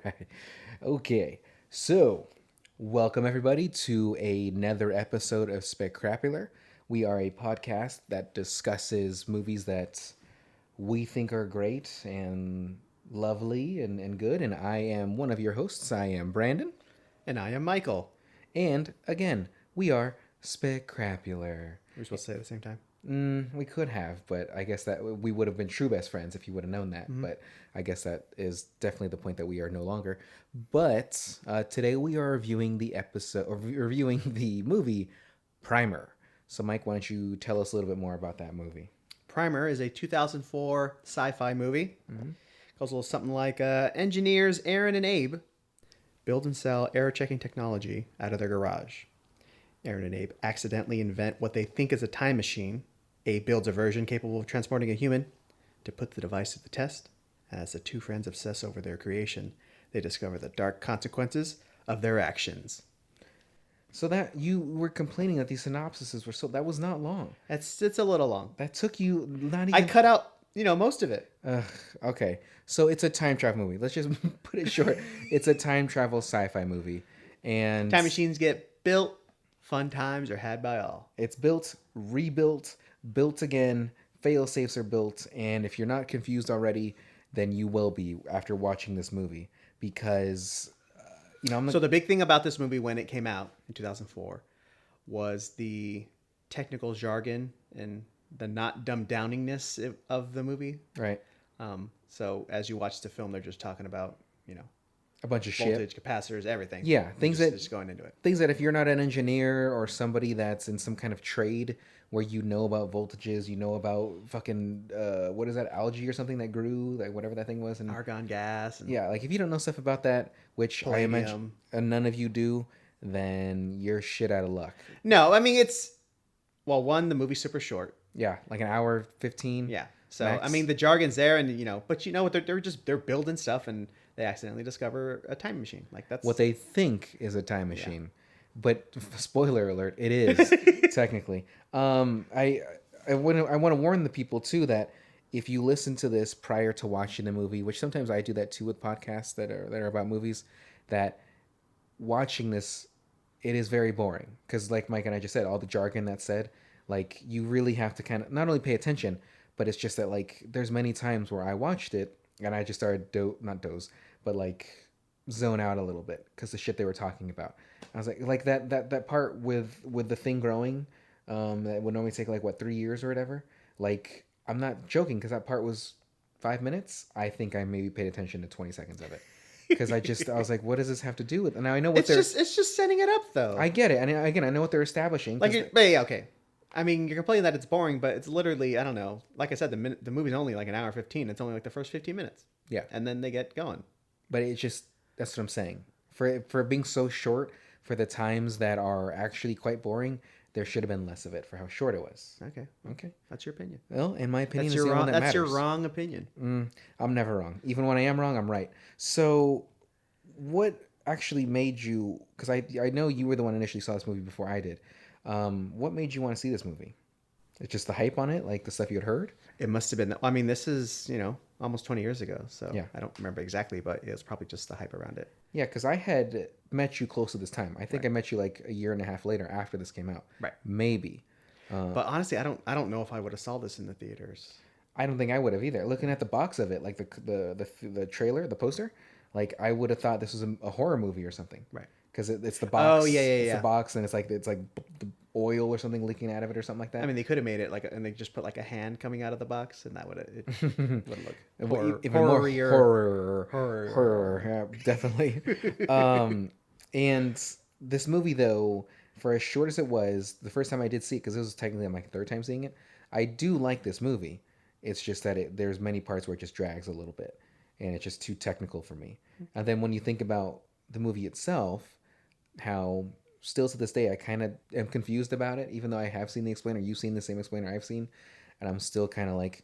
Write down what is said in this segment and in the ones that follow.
right. Okay. So, welcome everybody to another episode of Spectacular. We are a podcast that discusses movies that we think are great and lovely and good. And I am one of your hosts. I am Brandon. And I am Michael. And again, we are Spectacular. We're supposed to say it at the same time. We could have, but I guess that we would have been true best friends if you would have known that. But I guess that is definitely the point that we are no longer. But today we are reviewing the episode, or reviewing the movie Primer. So, Mike, why don't you tell us a little bit more about that movie? Primer is a 2004 sci-fi movie. Goes a little something like engineers Aaron and Abe build and sell error-checking technology out of their garage. Aaron and Abe accidentally invent what they think is a time machine. Abe builds a version capable of transporting a human. To put the device to the test, as the two friends obsess over their creation, they discover the dark consequences of their actions. So that you were complaining that these synopsises were that was not long. It's a little long. That took you not even. I cut out, most of it. Okay, so it's a time travel movie. Let's just put it short. It's a time travel sci-fi movie, and Time machines get built. Fun times are had by all. it's built, rebuilt, built again. Fail safes are built, and if you're not confused already, then you will be after watching this movie because So the big thing about this movie when it came out in 2004 was the technical jargon and the not dumbed downingness of the movie. right, So as you watch the film, they're just talking about, a bunch of voltage, shit. capacitors, everything. Yeah, things just, that just going into it. things that if you're not an engineer or somebody that's in some kind of trade where you know about voltages, you know about fucking what is that, algae or something that grew, like whatever that thing was, and Argon gas. And yeah, like if you don't know stuff about that, which I imagine Palladium. none of you do, then you're shit out of luck. No, I mean, the movie's super short. Yeah, like an hour 15. Yeah. So, Max. I mean, the jargon's there and, but you know what, they're building stuff and they accidentally discover a time machine. Like that's What they think is a time machine, but spoiler alert, it is technically. I want to warn the people too that if you listen to this prior to watching the movie, which sometimes I do that too with podcasts that are about movies, that watching this, it is very boring because like Mike and I just said, all the jargon that's said, like you really have to kind of not only pay attention, but it's just that like there's many times where I watched it and I just started not doze, but like zone out a little bit because the shit they were talking about. I was like that part with the thing growing, that would normally take like what 3 years or whatever. Like I'm not joking because that part was 5 minutes. I think I maybe paid attention to 20 seconds of it because I was like, what does this have to do with? And now I know what it's just setting it up though. I get it, and again I know what they're establishing. But yeah, okay. I mean, you're complaining that it's boring, but it's literally, I don't know. Like I said, the movie's only like an hour 15. It's only like the first 15 minutes. Yeah. And then they get going. But it's just that's what I'm saying. For being so short, for the times that are actually quite boring, there should have been less of it for how short it was. Okay. That's your opinion. Well, in my opinion, That's it's the only one that That's your matters. wrong opinion. I'm never wrong. Even when I am wrong, I'm right. So, what actually made you? Because I know you were the one initially saw this movie before I did. What made you want to see this movie? It's just the hype on it, like the stuff you had heard. It must have been. I mean, this is almost 20 years ago, so Yeah. I don't remember exactly, but it was probably just the hype around it. Yeah, because I had met you close to this time. I think I met you like a year and a half later after this came out. Right. Maybe. But honestly, I don't know if I would have saw this in the theaters. I don't think I would have either. Looking at the box of it, like the trailer, the poster, like I would have thought this was a horror movie or something. Right. Because it's the box. Oh, yeah. It's the box, and it's like the oil or something leaking out of it or something like that. I mean, they could have made it and they just put like a hand coming out of the box, and that would look Even more horror. horror, yeah, definitely. And this movie, though, for as short as it was, the first time I did see it, because it was technically my third time seeing it, I do like this movie. It's just that there's many parts where it just drags a little bit, and it's just too technical for me. And then when you think about the movie itself, how still to this day I kind of am confused about it, even though I have seen the explainer, you've seen the same explainer I've seen, and I'm still kind of like,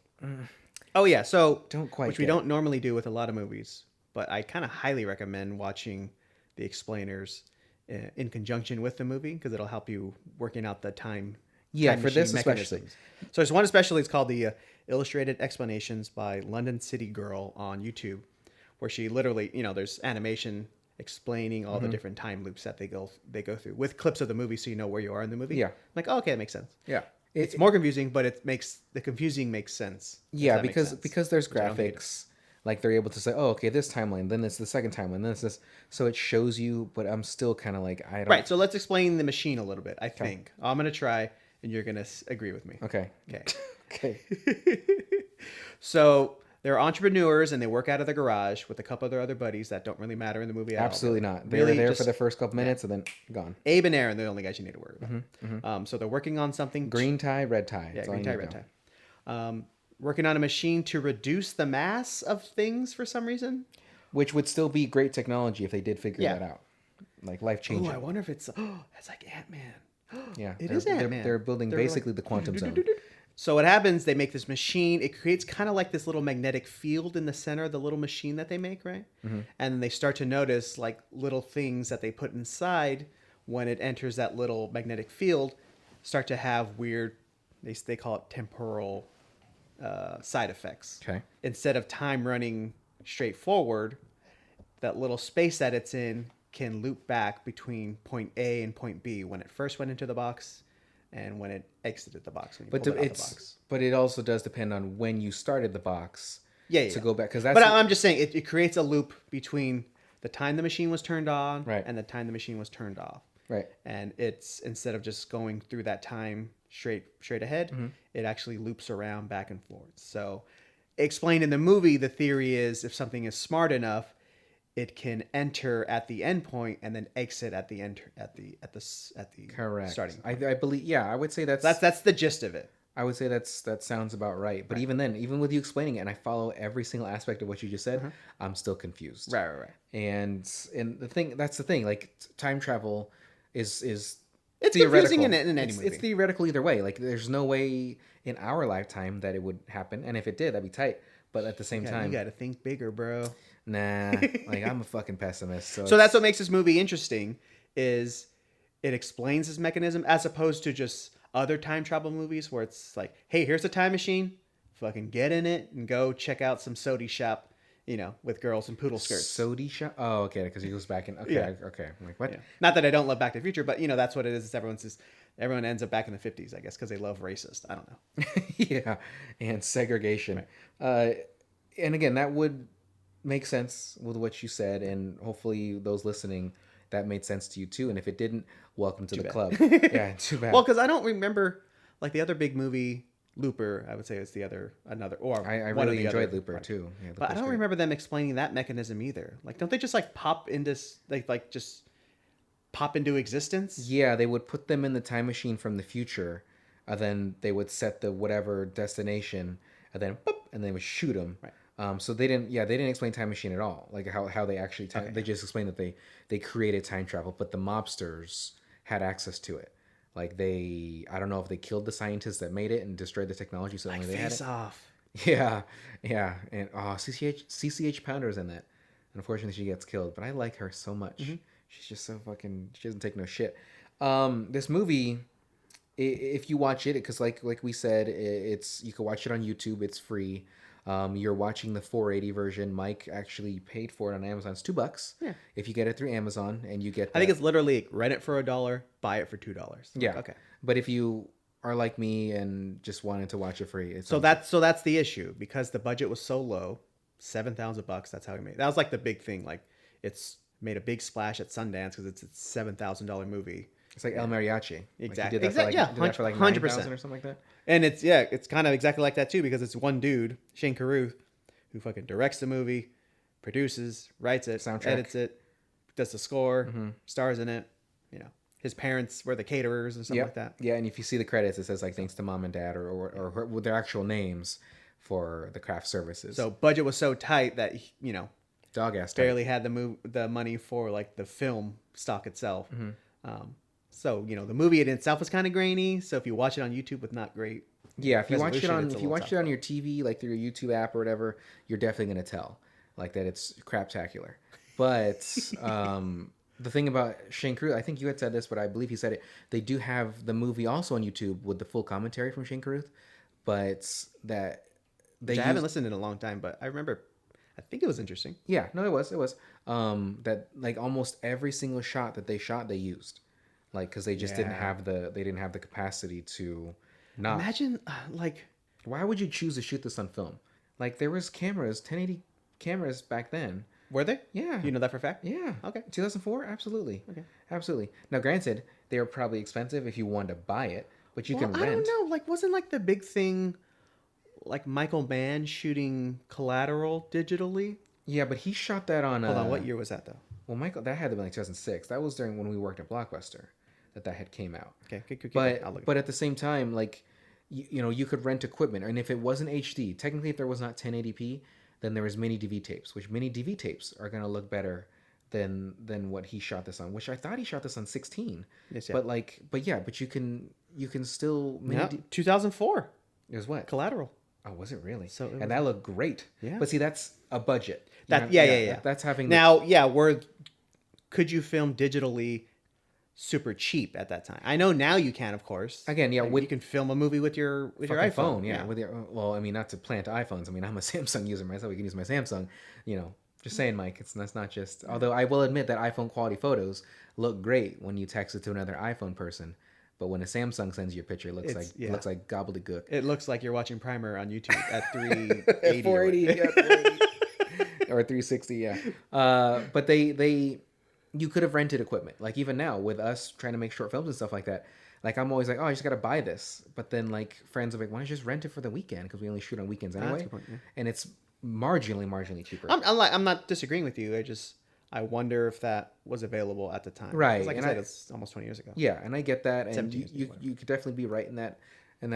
Oh yeah, so don't quite. Which we don't normally do with a lot of movies, but I kind of highly recommend watching the explainers in conjunction with the movie because it'll help you working out the time. Yeah, time for this machine especially. mechanisms. So there's one especially. It's called the Illustrated Explanations by London City Girl on YouTube, where she literally, there's animation explaining all the different time loops that they go through with clips of the movie, so you know where you are in the movie. Yeah. Like, oh, okay, that makes sense. Yeah. It's more confusing, but the confusing makes sense. Yeah, because there's graphics. Like they're able to say, oh, okay, this timeline, then it's the second timeline, then it's this. So it shows you, but I'm still kind of like, I don't. Right. So let's explain the machine a little bit. I think I'm gonna try, and you're gonna agree with me. Okay. Okay. Okay. So they're entrepreneurs, and they work out of the garage with a couple of their other buddies that don't really matter in the movie at Absolutely all. not. They're Really there just- for the first couple minutes and then gone. Abe and Aaron, they're the only guys you need to worry about. So they're working on something. Green tie, red tie. Yeah, That's all green you tie, need red to know. tie. Working on a machine to reduce the mass of things for some reason. Which would still be great technology if they did figure Yeah. that out. Like life changing. Oh, I wonder if it's. Oh, that's like Ant-Man. Yeah. It they're, is Ant-Man. They're building They're basically the quantum zone. So what happens, they make this machine. It creates kind of like this little magnetic field in the center of the little machine that they make, right? And then they start to notice like little things that they put inside when it enters that little magnetic field start to have weird, they call it temporal side effects. Okay. Instead of time running straight forward, that little space that it's in can loop back between point A and point B when it first went into the box and when it exited the box. When you But pulled it out of the box. but it also does depend on when you started the box. Yeah. To go back, because that's. But I'm just saying it creates a loop between the time the machine was turned on Right. and the time the machine was turned off. Right. And it's instead of just going through that time straight ahead, it actually loops around back and forth. So explained in the movie, the theory is if something is smart enough, it can enter at the end point and then exit at the Correct. starting. I believe. Yeah, I would say that's That's the gist of it. I would say that sounds about right. But even then, even with you explaining it, and I follow every single aspect of what you just said, I'm still confused. Right. And that's the thing. Like time travel is It's theoretical. confusing in any movie. It's theoretical either way. Like there's no way in our lifetime that it would happen, and if it did, that'd be tight. But at the same time, you got to think bigger, bro. nah. Like I'm a fucking pessimist. So, So that's what makes this movie interesting is it explains this mechanism as opposed to just other time travel movies where it's like, hey, here's a time machine, fucking get in it and go check out some sody shop, with girls in poodle skirts. Sody shop. Oh, okay, because he goes back in. Okay, Yeah. okay. I'm like what? Yeah. Not that I don't love Back to the Future, but that's what it is. Everyone ends up back in the 50s, I guess, because they love racist. I don't know. Yeah, and segregation. And again, that would make sense with what you said, and hopefully those listening, that made sense to you too. And if it didn't, welcome to the bad. club. Yeah, too bad. Well, because I don't remember, like the other big movie, Looper, I would say it's another, or I one of really the enjoyed other- Looper too. Yeah, But I don't remember them explaining that mechanism either. Like, don't they just like pop into just pop into existence? Yeah, they would put them in the time machine from the future, and then they would set the whatever destination, and then boop, and they would shoot them. Right. So they didn't explain time machine at all, like how they actually Okay. they just explained that they created time travel, but the mobsters had access to it. Like I don't know if they killed the scientists that made it and destroyed the technology, so only they had Face it. Off. Yeah, and CCH Pounder's in that. Unfortunately, she gets killed, but I like her so much. She's just so fucking. She doesn't take no shit. This movie, if you watch it, because like we said, you can watch it on YouTube. It's free. You're watching the 480 version. Mike actually paid for it on Amazon. It's $2. Yeah. If you get it through Amazon and you get, I think it's literally rent it for $1, buy it for $2. yeah. Okay. But if you are like me and just wanted to watch it free, it's So that's the issue because the budget was so low, $7,000. That's how we made it. That was like the big thing. Like it's made a big splash at Sundance because it's a $7,000 movie. It's like El Mariachi. Exactly. Like he did that for like 100%. 9,000 or something like that. And it's kind of exactly like that too because it's one dude, Shane Carruth, who fucking directs the movie, produces, writes it, Soundtrack. edits it, does the score, stars in it. His parents were the caterers and stuff Yep. like that. Yeah, and if you see the credits, it says like thanks to mom and dad or with their actual names for the craft services. So budget was so tight that dog ass. barely had the money for like the film stock itself. So the movie in itself was kind of grainy. So if you watch it on YouTube with not great, Yeah, if you watch it resolution, on it's a if you little watch it on your TV, like through your YouTube app or whatever, you're definitely gonna tell like that it's craptacular. But the thing about Shane Carruth, I think you had said this, but I believe he said it. They do have the movie also on YouTube with the full commentary from Shane Carruth, but that which I haven't listened in a long time, but I remember I think it was interesting. Yeah, no, it was. It was. That like almost every single shot that they shot, they used, like because they just didn't Yeah. have the capacity to not. Imagine like Why would you choose to shoot this on film? Like there was cameras, 1080 cameras back then. were they? Yeah. You know that for a fact? Yeah. Okay. 2004, absolutely. Okay. Absolutely. Now, granted, they were probably expensive if you wanted to buy it, but you can I rent. don't know. Like, wasn't like the big thing, like Michael Mann shooting Collateral digitally? Yeah, but he shot that on. Hold on, what year was that though? Well, Michael, that had to be like 2006. That was during when we worked at Blockbuster that had came out. Okay, good. But at the same time, like you know, you could rent equipment, and if it wasn't HD, technically, if there was not 1080p, then there was mini DV tapes, which mini DV tapes are gonna look better than what he shot this on. Which I thought he shot this on 16. Yes, yeah. But you can still Yeah, 2004 It was what? Collateral. Oh, was it really? So it was- and that looked great. Yeah. But see, that's a budget. You That know, yeah. That's having Now, could you film digitally super cheap at that time? I know now you can, of course. Again, yeah, Like, you can film a movie with your fucking iPhone. phone, yeah. With your well, I mean, not to plant iPhones. I mean, I'm a Samsung user myself. We can use my Samsung. You know, just saying, Mike. That's not just. Although I will admit that iPhone quality photos look great when you text it to another iPhone person, but when a Samsung sends you a picture, it looks It's- looks like gobbledygook. It looks like you're watching Primer on YouTube at 380. 480, yeah, 480. Or 360, yeah. But they you could have rented equipment. Like even now with us trying to make short films and stuff like that. Like I'm always like, oh, I just got to buy this. But then like friends are like, why don't you just rent it for the weekend? Because we only shoot on weekends That's a anyway. good point, yeah. And it's marginally cheaper. I'm not disagreeing with you. I wonder if that was available at the time. Right, 'Cause like and I said, I- it's almost 20 years ago. Yeah, and I get that, and 17 years, you whatever. you could definitely be right in that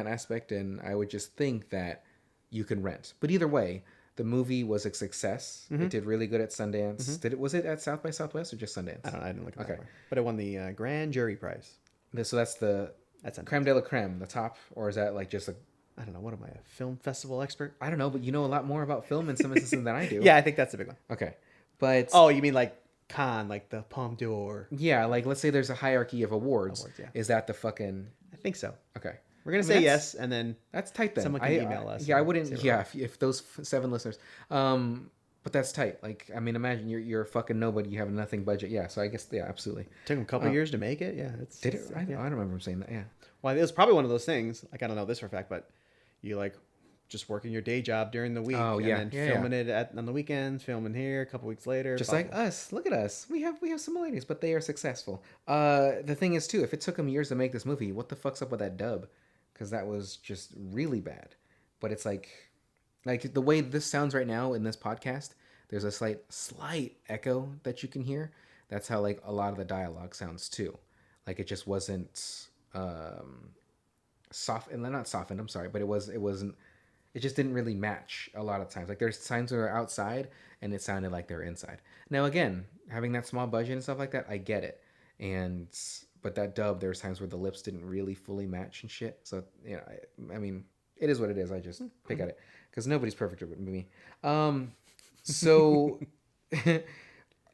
aspect. And I would just think that you can rent. But either way, the movie was a success. It did really good at Sundance. Was it at South by Southwest or just Sundance? I didn't look at Okay. that one. But it won the Grand Jury Prize. So that's the That's a, creme de la creme, the top, or is that like just a? I don't know. What am I, a film festival expert? I don't know, but you know a lot more about film in some instances than I do. Yeah, I think that's the big one. Okay, but Oh, you mean like Cannes, like the Palme d'Or? yeah, like let's say there's a hierarchy of awards. Awards, yeah. Is that the fucking I think so. okay? We're gonna I mean, say that's- yes, and then That's tight then. Someone can email us Yeah, I and wouldn't. say we're Yeah, wrong. if those 7 listeners. But that's tight. Like, I mean, imagine you're a fucking nobody. You have a nothing budget. Yeah. So I guess absolutely. took them a couple years to make it. Yeah, it's Did it? it's, I yeah. don't remember him saying that. Yeah. Well, it was probably one of those things. Like I don't know this for a fact, but you like just working your day job during the week, Oh, yeah. and then Yeah, filming it on the weekends, filming here a couple weeks later. Just blah, like blah. us. Look at us. We have similarities, but they are successful. The thing is too, if it took them years to make this movie, what the fuck's up with that dub? Because that was just really bad. But it's like the way this sounds right now in this podcast, there's a slight echo that you can hear. That's how like a lot of the dialogue sounds too. Like it just wasn't soft, and not softened. I'm sorry, but it wasn't. It just didn't really match a lot of times. Like there's times where they're outside and it sounded like they're inside. Now again, having that small budget and stuff like that, I get it. But that dub, there's times where the lips didn't really fully match and shit. So you know, I mean, it is what it is. I just pick at it because nobody's perfect with me. So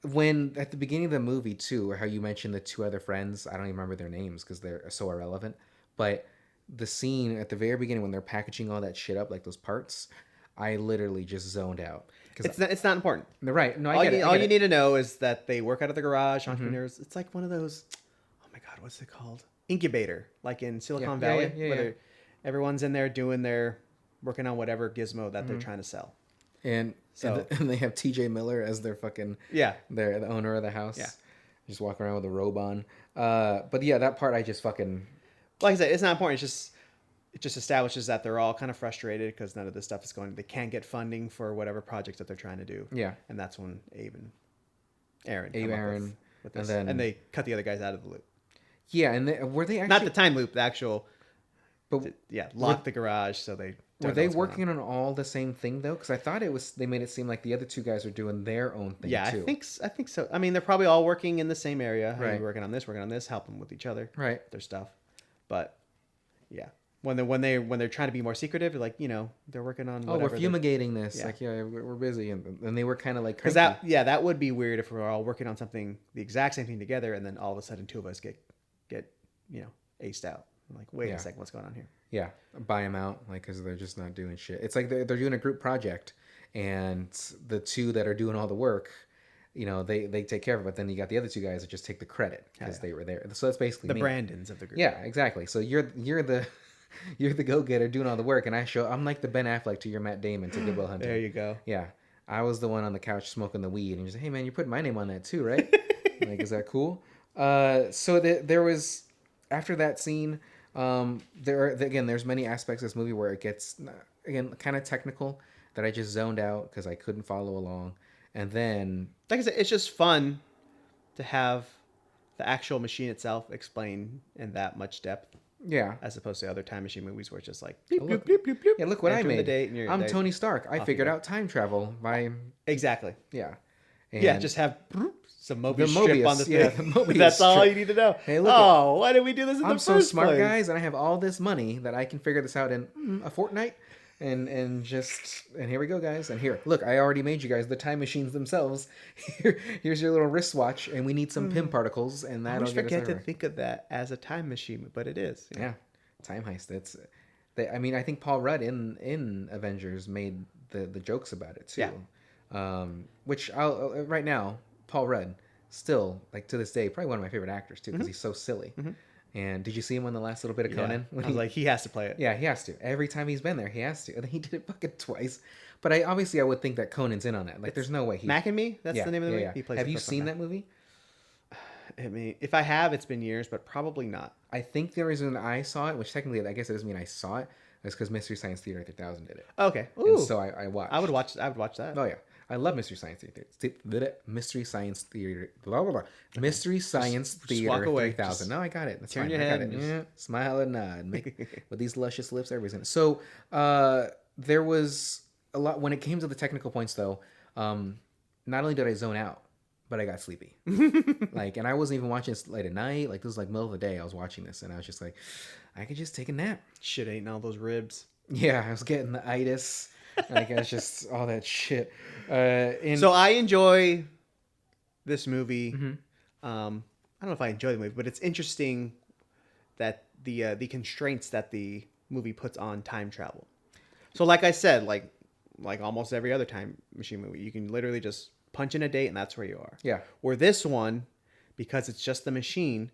when at the beginning of the movie too, or how you mentioned the 2 other friends, I don't even remember their names because they're so irrelevant. But the scene at the very beginning when they're packaging all that shit up, like those parts, I literally just zoned out. It's not important. Right? No, I All get you, it. all you need to know is that they work out of the garage. Entrepreneurs. It's like one of those. Oh my god, what's it called? Incubator, like in Silicon Yeah, Valley, yeah. where everyone's in there doing working on whatever gizmo that they're trying to sell. And So- and they have T.J. Miller as their fucking Yeah. the owner of the house. Yeah. Just walking around with a robe on. But yeah, that part I just fucking. Like I said, it's not important. It just establishes that they're all kind of frustrated because none of this stuff is going. They can't get funding for whatever projects that they're trying to do. Yeah. And that's when Abe and Aaron. Abe, come up Aaron, with and this. then- and they cut the other guys out of the loop. Yeah, and were they actually? Not the time loop, the actual. But Lock the garage so they. were don't they know what's going on. working on all the same thing though? Because I thought it was. They made it seem like the other 2 guys are doing their own thing. Yeah, too. I think so. I mean, they're probably all working in the same area. Hey, Right. we're working on this, helping with each other. Right. Their stuff, but yeah, when they're trying to be more secretive, like they're working on. Oh, Whatever we're they're- fumigating this. Yeah. Like, yeah, we're busy, and they were kind of like Because cranky. that would be weird if we're all working on something, the exact same thing together, and then all of a sudden 2 of us get aced out. I'm like, wait Yeah. a second, what's going on here? Yeah, buy them out, like, because they're just not doing shit. It's like they're doing a group project, and the two that are doing all the work, they take care of it. But then you got the other two guys that just take the credit because they were there. So that's basically The me. Brandons of the group. Yeah, exactly. So you're the you're the go-getter doing all the work, and I'm like the Ben Affleck to your Matt Damon to Good Will Hunting. There you go. Yeah, I was the one on the couch smoking the weed, and you're like, hey man, you're putting my name on that too, right? Like, is that cool? So there was, after that scene, there's many aspects of this movie where it gets, again, kind of technical that I just zoned out because I couldn't follow along. And then, like I said, it's just fun to have the actual machine itself explained in that much depth. Yeah. As opposed to other time machine movies where it's just like, bloop, bloop, bloop, bloop, bloop. Yeah, look what I made. I'm Tony Stark. I figured out time travel by... Exactly. Yeah. And just have some Mobius strip on the thing. Yeah, the Mobius That's all strip. you need to know. Hey, look why did we do this in the first place? I'm so smart, guys, and I have all this money that I can figure this out in a fortnight. And here we go, guys. And here, look, I already made you guys the time machines themselves. Here's your little wristwatch, and we need some Pym particles, and that'll get us forget everywhere. to think of that as a time machine, but it is. Yeah, time heist. I think Paul Rudd in Avengers made the jokes about it too. Yeah. Which right now, Paul Rudd still, like, to this day, probably one of my favorite actors too, because he's so silly. Mm-hmm. And did you see him on the last little bit of Conan? I was like, he has to play it. Yeah, he has to. Every time he's been there, he has to. And he did it fucking twice. But I would think that Conan's in on that. Like, there's no way he... Mac and Me? That's the name of the movie? Yeah. He plays Have you seen that movie? I mean, if I have, it's been years, but probably not. I think the reason I saw it, which technically I guess it doesn't mean I saw it, is because Mystery Science Theater 3000 did it. Okay. Ooh. And so I watched. I would watch that. Oh, yeah. I love Mystery Science Theater. Mystery Science Theater. Blah, blah, blah. Mystery Science Theater 3000. No, I got it. That's turn fine. your head. Yeah, smile and nod. With these luscious lips, everybody's in it. So there was a lot. When it came to the technical points, though, not only did I zone out, but I got sleepy. And I wasn't even watching this late at night. Like, this was like middle of the day. I was watching this, and I was just like, I could just take a nap. Shit, eating all those ribs. Yeah, I was getting the itis. Like, it's just all that shit. So I enjoy this movie. Mm-hmm. I don't know if I enjoy the movie, but it's interesting that the constraints that the movie puts on time travel. So, like I said, like almost every other time machine movie, you can literally just punch in a date and that's where you are. Yeah. Where this one, because it's just the machine,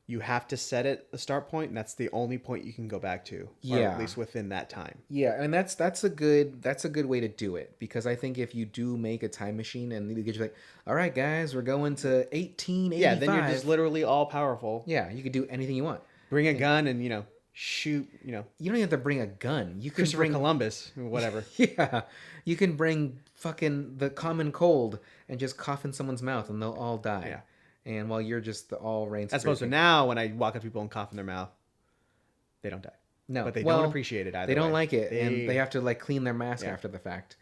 you have to set it a start point, and that's the only point you can go back to. Or at least within that time. Yeah, and that's a good way to do it, because I think if you do make a time machine and you get like, all right, guys, we're going to 1885. Yeah, then you're just literally all powerful. Yeah, you could do anything you want. Bring a gun and shoot. You don't even have to bring a gun. You can bring Columbus, whatever. Yeah, you can bring fucking the common cold and just cough in someone's mouth, and they'll all die. Yeah. And while you're just the all reign. As opposed to now, when I walk up to people and cough in their mouth, they don't die. No, but they don't appreciate it either. They don't like it, and they have to like clean their mask after the fact.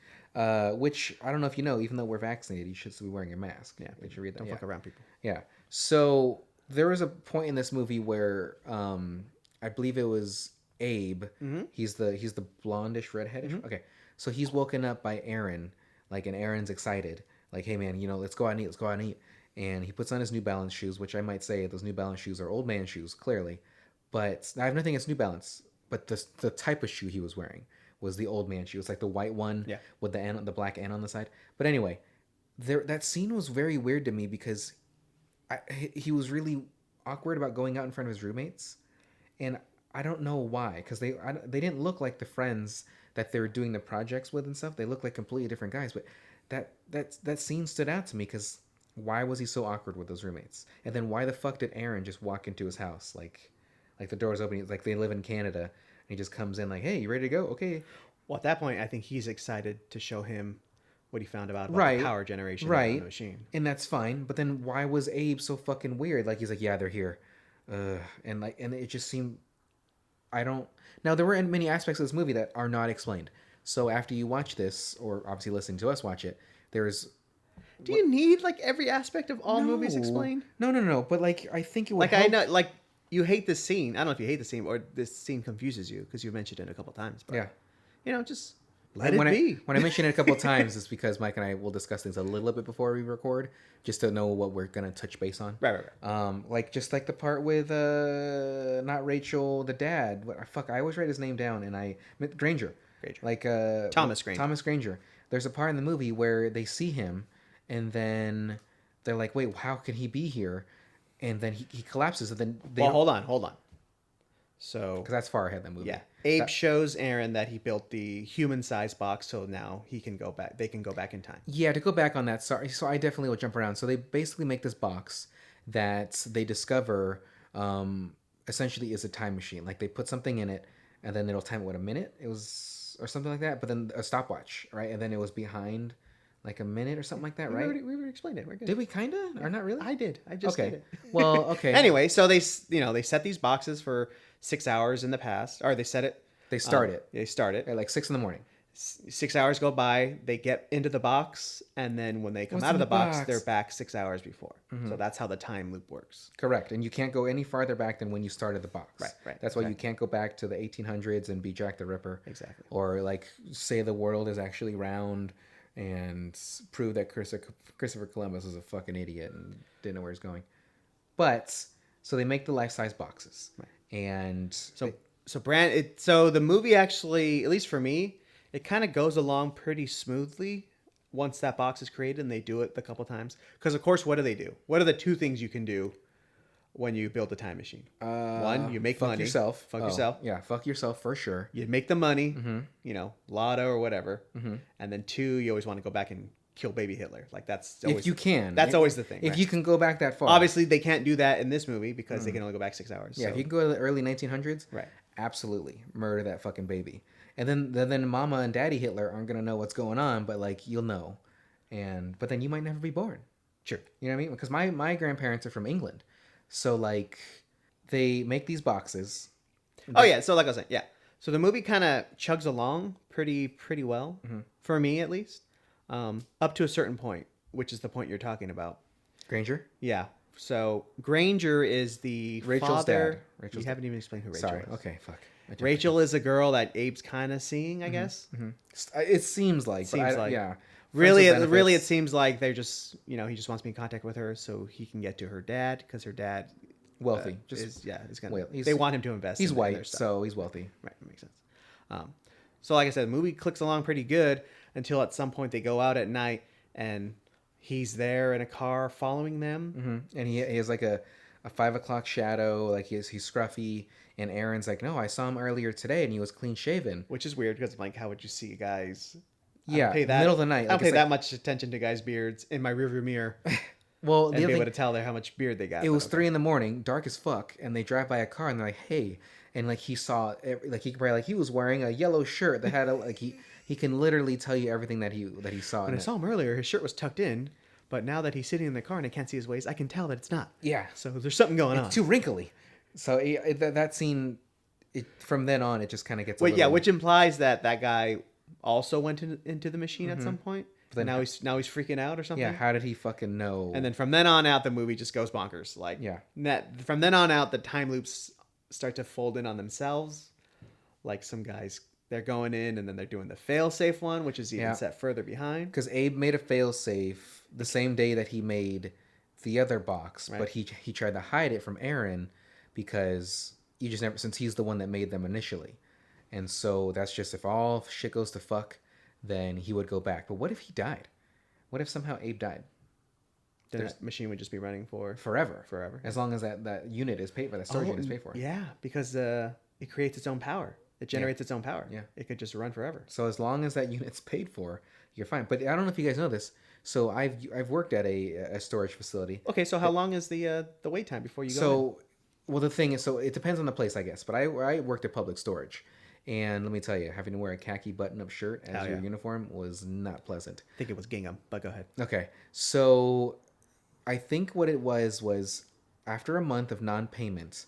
Which I don't know if you know. Even though we're vaccinated, you should still be wearing your mask. Yeah, did you read that? Don't fuck around people. Yeah. So there was a point in this movie where I believe it was Abe. Mm-hmm. He's the blondish, redheadish. Mm-hmm. Okay, so he's woken up by Aaron, and Aaron's excited, like, hey man, let's go out and eat. And he puts on his New Balance shoes, which I might say those New Balance shoes are old man shoes, clearly. But I have nothing against New Balance. But the type of shoe he was wearing was the old man shoe. It's like the white one with the black N on the side. But anyway, that scene was very weird to me because he was really awkward about going out in front of his roommates. And I don't know why, because they didn't look like the friends that they were doing the projects with and stuff. They looked like completely different guys. But that scene stood out to me because... why was he so awkward with those roommates? And then why the fuck did Aaron just walk into his house? Like the door's open. Like they live in Canada. And he just comes in like, hey, you ready to go? Okay. Well, at that point, I think he's excited to show him what he found about the power generation on the machine. And that's fine. But then why was Abe so fucking weird? Like, he's like, yeah, they're here. And it just seemed... Now, there were many aspects of this movie that are not explained. So after you watch this, or obviously listening to us watch it, there's... Do you need every aspect of all movies explained? No. But I think it would. I know, you hate this scene. I don't know if you hate the scene or this scene confuses you because you've mentioned it a couple of times. But just let it be. When I mention it a couple of times, it's because Mike and I will discuss things a little bit before we record, just to know what we're gonna touch base on. Right. Just like the part with not Rachel, the dad. I always write his name down, and Granger. Granger. like Thomas Granger. Thomas Granger. There's a part in the movie where they see him, and then they're like, "Wait, how can he be here?" And then he collapses, and then they Well, hold on. So, because that's far ahead in the movie. yeah, Abe shows Aaron that he built the human-sized box, so now he can go back. They can go back in time. Yeah, to go back on that, sorry. So I definitely will jump around. So they basically make this box that they discover essentially is a time machine. Like they put something in it, and then it'll time a minute. It was or something like that. But then a stopwatch, right? And then it was behind like a minute or something like that, right? We already explained it. We're good. Did we kinda or not really? I did. I just okay. did it. Well, okay. Anyway, so they set these boxes for 6 hours in the past, or they set it. They start it. They start it At like 6 a.m. 6 hours go by. They get into the box, and then when they come What's out in of the the box, box? they're back 6 hours before. So that's how the time loop works. Correct. And you can't go any farther back than when you started the box. Right, That's why you can't go back to the 1800s and be Jack the Ripper. Exactly. Or like say the world is actually round and prove that Christopher Columbus was a fucking idiot and didn't know where he's going. But so they make the life-size boxes. Right. And So the movie actually, at least for me, it kind of goes along pretty smoothly once that box is created, and they do it a couple times. Because of course, what do? What are the two things you can do when you build a time machine? One, you make fuck money. yourself. Fuck Oh, yourself. Yeah, fuck yourself for sure. You make the money, lotto or whatever. And then two, you always want to go back and kill baby Hitler. Like that's always If you can. That's always the thing. If right? you can go back that far. Obviously, they can't do that in this movie because they can only go back 6 hours. Yeah, so. if you can go to the early 1900s, Right. Absolutely murder that fucking baby. And then Mama and Daddy Hitler aren't gonna know what's going on, but like you'll know, but then you might never be born. Sure. You know what I mean? Because my grandparents are from England, so like they make these boxes. Oh yeah, so like I was saying, yeah. So the movie kind of chugs along pretty well for me at least, up to a certain point, which is the point you're talking about. Granger. Yeah. So Granger is the Rachel's father. dad. Rachel's You haven't even explained who Rachel Sorry. is. Okay. Fuck. Rachel is a girl that Abe's kind of seeing, I guess. It seems like. Seems like. Yeah. Really, Friends with really, it benefits. seems like they're just, he just wants to be in contact with her so he can get to her dad because her dad Wealthy. is gonna. well, They want him to invest. He's in their white, stuff. so he's wealthy. Right, that makes sense. So like I said, the movie clicks along pretty good until at some point they go out at night and he's there in a car following them. And he has like a 5 o'clock shadow. Like he's scruffy. And Aaron's like, no, I saw him earlier today, and he was clean shaven. Which is weird because I'm like, how would you see guys? Yeah, middle of the night. I don't Like, pay it's that like- much attention to guys' beards in my rearview mirror Well, and the be other able thing, to tell how much beard they got. it but was okay. 3 a.m, dark as fuck, and they drive by a car, and they're like, hey, and like he saw, like he probably like he was wearing a yellow shirt that had a like he can literally tell you everything that he saw. When in I it. saw him earlier, his shirt was tucked in, but now that he's sitting in the car and I can't see his waist, I can tell that it's not. Yeah, So there's something going on. it's too wrinkly. So that scene, from then on, it just kind of gets. Wait, yeah, which implies that guy also went into the machine at some point. then now he's freaking out or something. Yeah, how did he fucking know? And then from then on out, the movie just goes bonkers. Like, Yeah. From then on out, the time loops start to fold in on themselves. Like some guys, they're going in and then they're doing the fail-safe one, which is even Yeah. set further behind. Because Abe made a failsafe the same day that he made the other box, Right. but he tried to hide it from Aaron because you just never, since he's the one that made them initially, and so that's just if all shit goes to fuck, then he would go back. But what if he died? What if somehow Abe died Then that machine would just be running for forever? forever. As long as that unit is paid for, that storage unit is paid for. Yeah, because it creates its own power. It generates its own power. Yeah. It could just run forever. So as long as that unit's paid for, you're fine. But I don't know if you guys know this. So I've worked at a storage facility. Okay, so how long is the wait time before you go in? So, well, the thing is, so it depends on the place, I guess. But I worked at public storage, and let me tell you, having to wear a khaki button-up shirt as your uniform was not pleasant. I think it was gingham, but go ahead. Okay, so I think what it was after a month of non-payment,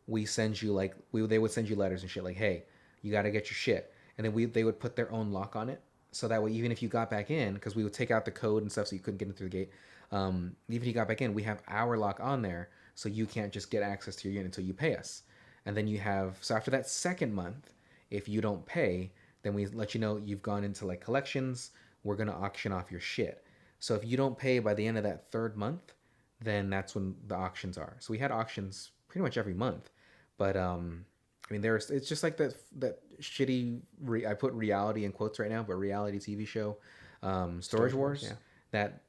we send you they would send you letters and shit like, hey, you got to get your shit, and then they would put their own lock on it. So that way, even if you got back in, because we would take out the code and stuff so you couldn't get in through the gate, even if you got back in, we have our lock on there, so you can't just get access to your unit until you pay us. And then so after that second month, if you don't pay, then we let you know you've gone into like collections, we're going to auction off your shit. So if you don't pay by the end of that third month, then that's when the auctions are. So we had auctions pretty much every month. But I mean, it's just like that shitty. I put reality in quotes right now, but reality TV show, Storage Wars. Yeah. That,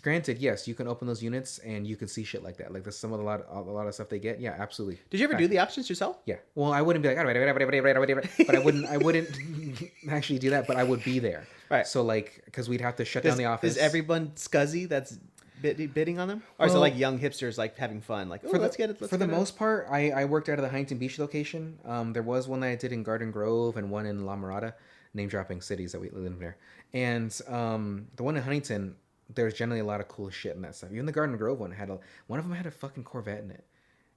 granted, yes, you can open those units and you can see shit like that. Like there's a lot of stuff they get. Yeah, absolutely. Did you ever do the options yourself? Yeah. Well, I wouldn't be like, but I wouldn't actually do that. But I would be there. Right. So like, because we'd have to shut down the office. Is everyone scuzzy that's bidding on them? Or is it like young hipsters like having fun? Like, let's get it. For the most part, I worked out of the Huntington Beach location. There was one that I did in Garden Grove and one in La Mirada, name dropping cities that we live in there. And the one in Huntington, there's generally a lot of cool shit in that stuff. Even the Garden Grove one one of them had a fucking Corvette in it,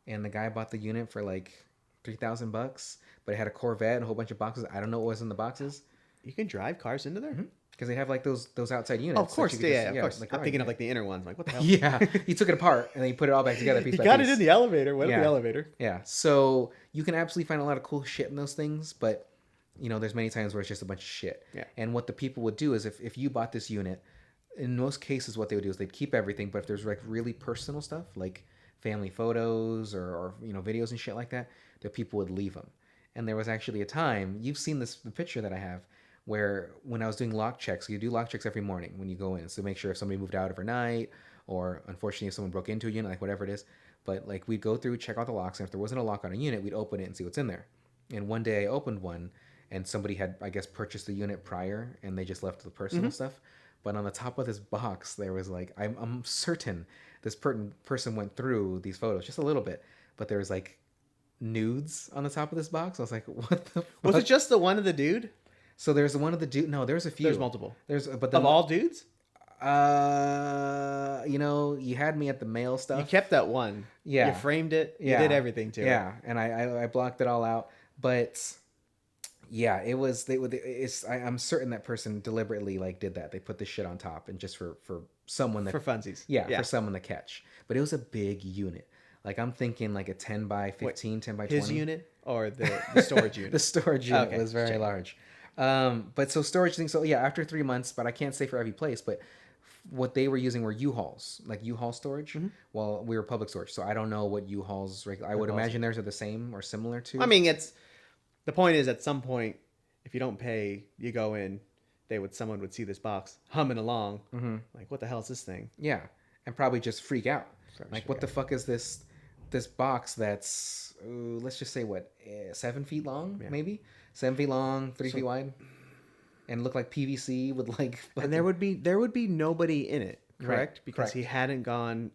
and the guy bought the unit for like $3,000, but it had a Corvette and a whole bunch of boxes. I don't know what was in the boxes. You can drive cars into there. Because they have like those outside units. Oh, of course, of course. Like, I'm thinking of like the inner ones. Like, what the hell? Yeah, he took it apart and then he put it all back together piece by piece. Got it in the elevator. Went up the elevator. Yeah, so you can absolutely find a lot of cool shit in those things, but there's many times where it's just a bunch of shit. Yeah. And what the people would do is if you bought this unit, in most cases, what they would do is they'd keep everything, but if there's like really personal stuff, like family photos or videos and shit like that, the people would leave them. And there was actually a time, you've seen the picture that I have, where when I was doing lock checks, you do lock checks every morning when you go in, so make sure if somebody moved out overnight, or unfortunately if someone broke into a unit, like whatever it is. But like we'd go through, check out the locks, and if there wasn't a lock on a unit, we'd open it and see what's in there. And one day I opened one, and somebody had, I guess, purchased the unit prior, and they just left the personal stuff. But on the top of this box, there was like, I'm certain this person went through these photos just a little bit, but there was like nudes on the top of this box. I was like, what the fuck? Was it just the one of the dude? So there's the one of the dude. No, there's a few. There's multiple. But of all dudes? You had me at the male stuff. You kept that one. Yeah. You framed it. Yeah. You did everything to it. Yeah, and I blocked it all out. But yeah, it was I'm certain that person deliberately like did that. They put this shit on top and just for someone that for funsies. Yeah, for someone to catch. But it was a big unit. Like I'm thinking like a 10 by 15, Wait, 10 by 20. His unit or the storage unit? The storage unit was very large. But so storage things. So yeah, after 3 months, but I can't say for every place, but what they were using were U-Hauls, like U-Haul storage. While we were public storage. So I don't know what U-Hauls, I would imagine theirs are the same or similar to. I mean, the point is at some point, if you don't pay, you go in, someone would see this box humming along. Like, what the hell is this thing? Yeah. And probably just freak out. What the fuck is this box that's, let's just say 7 feet long, maybe? 7 feet long, 3 feet wide, and look like PVC with like. And there would be nobody in it, correct? Right, because correct. he hadn't gone.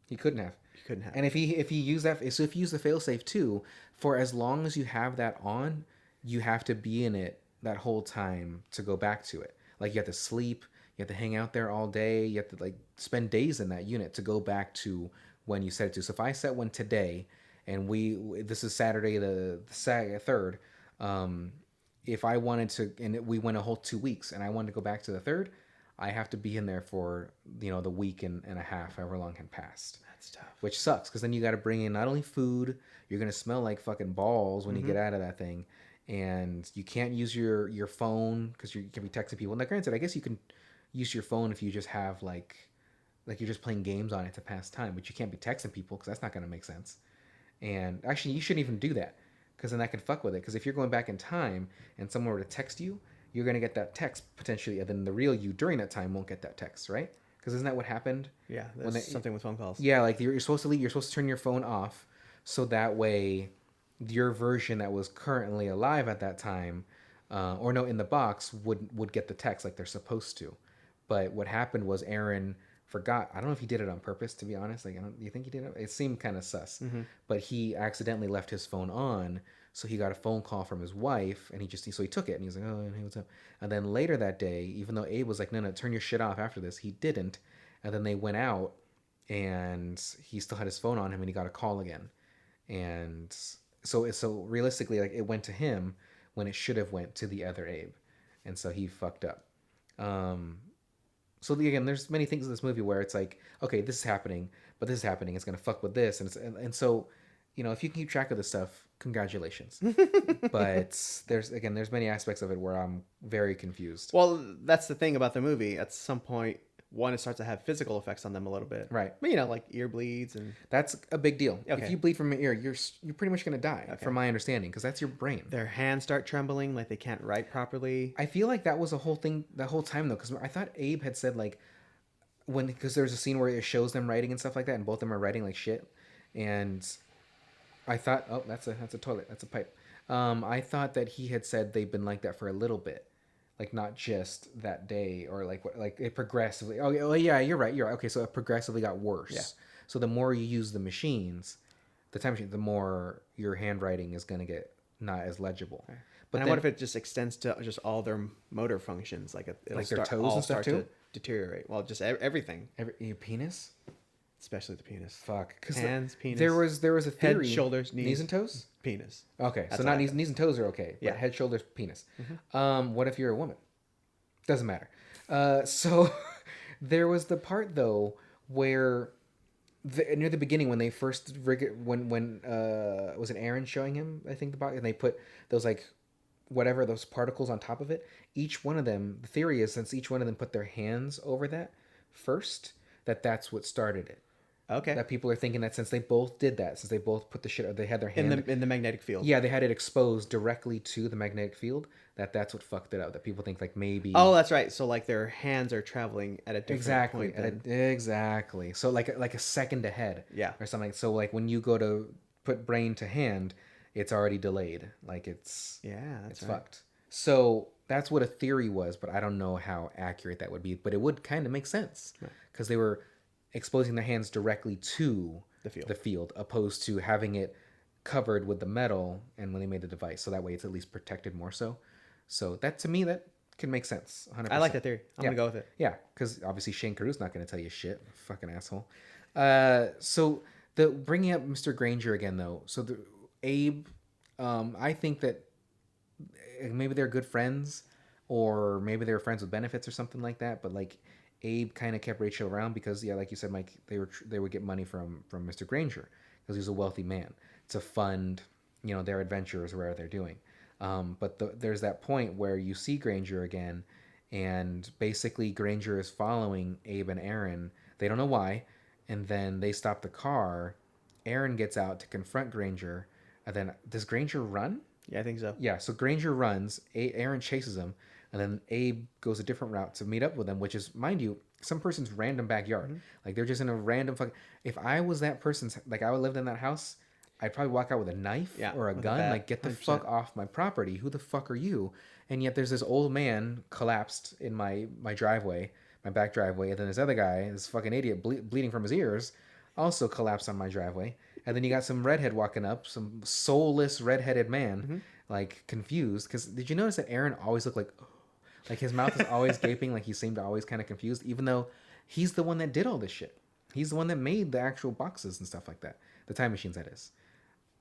He couldn't have. He couldn't have. And if he used that, so if you use the failsafe too, for as long as you have that on, you have to be in it that whole time to go back to it. Like you have to sleep, you have to hang out there all day, you have to like spend days in that unit to go back to when you set it to. So if I set one today, and this is Saturday the 3rd. If I wanted to, and we went a whole 2 weeks, and I wanted to go back to the 3rd, I have to be in there for the week and a half, however long had passed. That's tough. Which sucks, because then you got to bring in not only food, you're gonna smell like fucking balls when you get out of that thing, and you can't use your phone because you can be texting people. Now, granted, I guess you can use your phone if you just have like you're just playing games on it to pass time, but you can't be texting people because that's not gonna make sense. And actually, you shouldn't even do that, because then that can fuck with it. Because if you're going back in time and someone were to text you, you're going to get that text potentially, and then the real you during that time won't get that text, right? Because isn't that what happened? Yeah, that's something with phone calls. Yeah, like you're supposed to leave. You're supposed to turn your phone off, so that way your version that was currently alive at that time, in the box would get the text like they're supposed to. But what happened was Aaron forgot. I don't know if he did it on purpose, to be honest. Like, do you think he did it? It seemed kind of sus. But he accidentally left his phone on, so he got a phone call from his wife, and he took it, and he's like, oh, hey, what's up? And then later that day, even though Abe was like, no, turn your shit off after this, he didn't. And then they went out, and he still had his phone on him, and he got a call again. And so realistically, like, it went to him when it should have went to the other Abe. And so he fucked up. So again, there's many things in this movie where it's like, okay, this is happening, but this is happening. It's gonna fuck with this, and so, if you can keep track of this stuff, congratulations. But there's many aspects of it where I'm very confused. Well, that's the thing about the movie. At some point, one, it starts to have physical effects on them a little bit. Right. But, you know, like ear bleeds and That's a big deal. Okay. If you bleed from your ear, you're pretty much gonna die, Okay. from my understanding, because that's your brain. their hands start trembling, like they can't write properly. I feel like that was a whole thing that whole time though, because I thought Abe had said like because there's a scene where it shows them writing and stuff like that, and both of them are writing like shit, and I thought, oh, that's a toilet, that's a pipe. I thought that he had said they've been like that for a little bit, like not just that day, or like what, like it progressively. Oh yeah, you're right. Okay, so it progressively got worse. Yeah. So the more you use the machines, the time machine, the more your handwriting is gonna get not as legible. But But I then, wonder if it just extends to just all their motor functions, like it'll Like their start, toes all and stuff start too? to deteriorate. Well, just everything, your penis. especially the penis. Fuck. Because Hands, penis. there was a theory. Head, shoulders, knees and toes. Penis. Okay, That's so what not I knees and toes are okay. But Yeah. head, shoulders, penis. What if you're a woman? Doesn't matter. So there was the part though where near the beginning when they first when was it Aaron showing him, I think, the body, and they put those like whatever those particles on top of it. Each one of them, the theory is, since each one of them put their hands over that first, that's what started it. Okay. That people are thinking that since they both did that, since they both put the shit, or they had their hand In the magnetic field. yeah, they had it exposed directly to the magnetic field. That's what fucked it up. That people think like maybe. Oh, that's right. So like their hands are traveling at a different exactly, point. exactly. So like a second ahead. Yeah. Or something. So like when you go to put brain to hand, it's already delayed. Like it's That's it's right. fucked. So that's what a theory was, but I don't know how accurate that would be. But it would kind of make sense because they were exposing their hands directly to The field. opposed to having it covered with the metal, and when they made the device, so that way it's at least protected more so. So that, to me, that can make sense. 100%. I like that theory. I'm gonna go with it. Yeah, because obviously Shane Carruth's not going to tell you shit, fucking asshole. So the bringing up Mr. Granger again though. So the Abe, I think that maybe they're good friends, or maybe they were friends with benefits or something like that. But like Abe kind of kept Rachel around because, yeah, like you said, Mike, they would get money from Mr. Granger because he's a wealthy man to fund, you know, their adventures or whatever they're doing. But there's that point where you see Granger again, and basically Granger is following Abe and Aaron. They don't know why, and then they stop the car. Aaron gets out to confront Granger, and then does Granger run? Yeah, I think so. Yeah, so Granger runs, Aaron chases him, and then Abe goes a different route to meet up with them, which is, mind you, some person's random backyard. Mm-hmm. Like, they're just in a random fucking... If I was that person's... Like, I would live in that house, I'd probably walk out with a knife or a gun. Like, get the 100%. Fuck off my property. Who the fuck are you? And yet there's this old man collapsed in my driveway, my back driveway, and then this other guy, this fucking idiot, bleeding from his ears, also collapsed on my driveway. And then you got some redhead walking up, some soulless redheaded man, like confused. Because did you notice that Aaron always looked like his mouth is always gaping, like he seemed always kind of confused, even though he's the one that did all this shit. He's the one that made the actual boxes and stuff like that, the time machines, that is.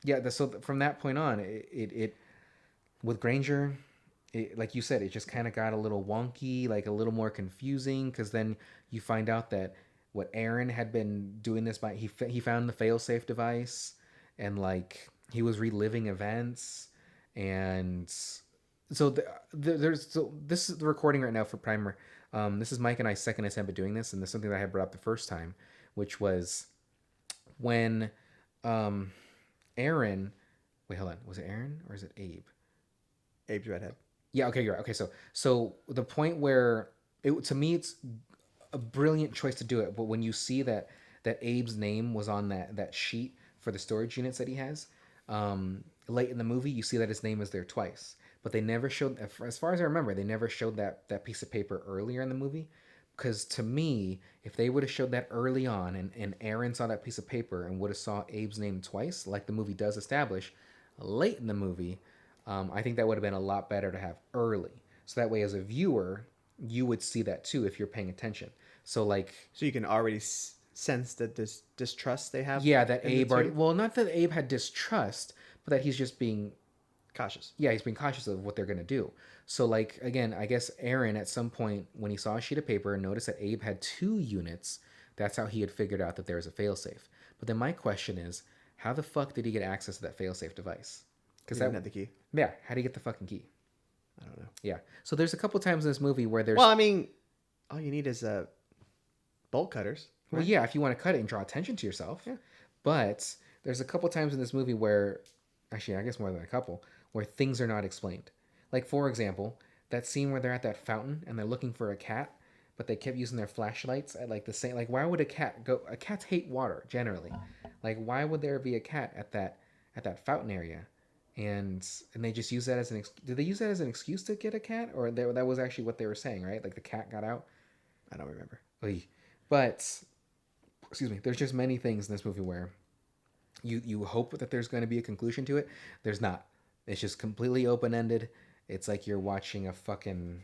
Yeah. So from that point on, it with Granger, like you said, it just kind of got a little wonky, like a little more confusing, because then you find out that what Aaron had been doing this by, he found the failsafe device, and like he was reliving events, and so this is the recording right now for Primer. This is Mike and I's second attempt at doing this, and this is something that I had brought up the first time, which was when Aaron, wait, hold on, was it Aaron or is it Abe? Abe's redhead. Yeah, okay, you're right. Okay, so the point where to me it's a brilliant choice to do it, but when you see that Abe's name was on that sheet for the storage units that he has, late in the movie you see that his name is there twice, but they never showed, as far as I remember, they never showed that piece of paper earlier in the movie. Because to me, if they would have showed that early on, and Aaron saw that piece of paper and would have saw Abe's name twice, like the movie does establish late in the movie, I think that would have been a lot better to have early. So that way, as a viewer, you would see that too if you're paying attention. So you can already sense the distrust they have. Yeah, that Abe already... Well, not that Abe had distrust, but that he's just being... cautious. Yeah, he's being cautious of what they're going to do. So, like, again, I guess Aaron at some point when he saw a sheet of paper and noticed that Abe had 2 units, that's how he had figured out that there was a failsafe. But then my question is, how the fuck did he get access to that failsafe device? Because he didn't have the key. Yeah, how do you get the fucking key? I don't know. Yeah. So there's a couple times in this movie where there's... Well, I mean, all you need is a bolt cutters. Well, Right? yeah, if you want to cut it and draw attention to yourself. Yeah. But there's a couple times in this movie where, actually, I guess more than a couple, where things are not explained. Like, for example, that scene where they're at that fountain and they're looking for a cat, but they kept using their flashlights at like the same. Like, why would a cat go? Cats hate water generally. Like, why would there be a cat at that fountain area? And they just use that as an. Did they use that as an excuse to get a cat, or that was actually what they were saying, right? Like the cat got out. I don't remember. Oy. But excuse me, there's just many things in this movie where you hope that there's going to be a conclusion to it. There's not. It's just completely open ended. It's like you're watching a fucking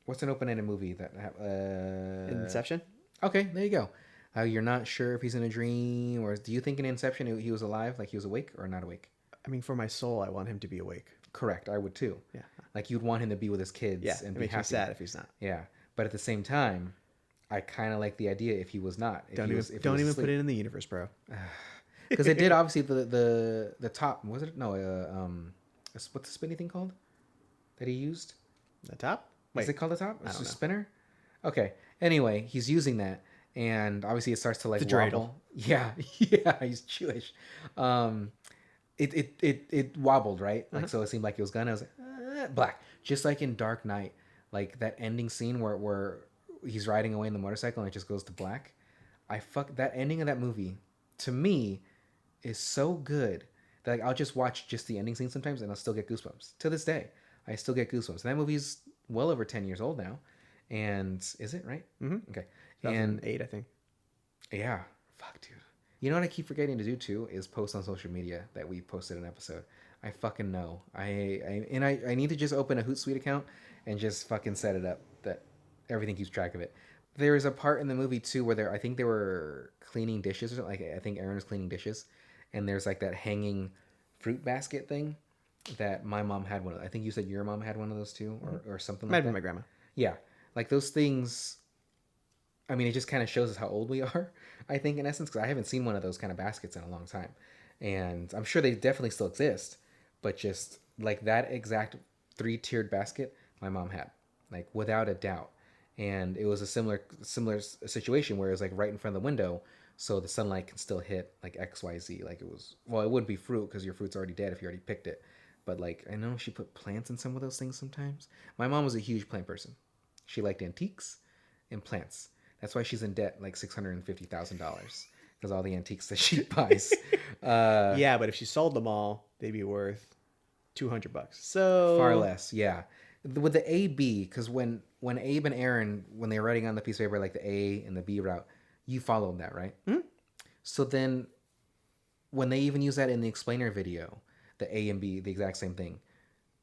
what's an open ended movie that Inception. Okay, there you go. You're not sure if he's in a dream, or do you think in Inception he was alive, like he was awake or not awake? I mean, for my soul, I want him to be awake. Correct, I would too. Yeah. Like you'd want him to be with his kids Yeah. and It be makes me happy. sad if he's not. Yeah, but at the same time, I kind of like the idea if he was not. Don't even put it in the universe, bro. Because they did obviously the top. Was it no? What's the spinny thing called that he used? The top. Is it called the top? I It's don't a know. spinner. Okay. Anyway, he's using that, and obviously it starts to like The dreidel. wobble. Yeah, yeah. He's Jewish. It wobbled, right? Like so, it seemed like it was gonna. I was like, black, just like in Dark Knight, like that ending scene where he's riding away in the motorcycle and it just goes to black. That ending of that movie to me is so good that like, I'll just watch just the ending scene sometimes and I'll still get goosebumps to this day. I still get goosebumps. And that movie's well over 10 years old now, and is it right? Mm-hmm. Okay, and 2008, I think. yeah, fuck, dude. You know what I keep forgetting to do too is post on social media that we posted an episode. I fucking know. I need to just open a Hootsuite account and just fucking set it up that everything keeps track of it. There is a part in the movie too where I think they were cleaning dishes or something. Like I think Aaron was cleaning dishes, and there's like that hanging fruit basket thing that my mom had one of. I think you said your mom had one of those too, or something Might like be that. my grandma. Yeah, like those things. I mean, it just kind of shows us how old we are, I think, in essence, because I haven't seen one of those kind of baskets in a long time. And I'm sure they definitely still exist, but just like that exact 3-tiered basket my mom had, like without a doubt. And it was a similar situation where it was like right in front of the window, so the sunlight can still hit like XYZ. Like it was, well, it wouldn't be fruit because your fruit's already dead if you already picked it. But like, I know she put plants in some of those things sometimes. My mom was a huge plant person. She liked antiques and plants. That's why she's in debt like $650,000 because all the antiques that she buys. Yeah, but if she sold them all, they'd be worth $200. So Far less, yeah. With the A B, because when Abe and Aaron, when they were writing on the piece of paper like the A and the B route, you followed that, right? Mm-hmm. So then, when they even use that in the explainer video, the A and B, the exact same thing,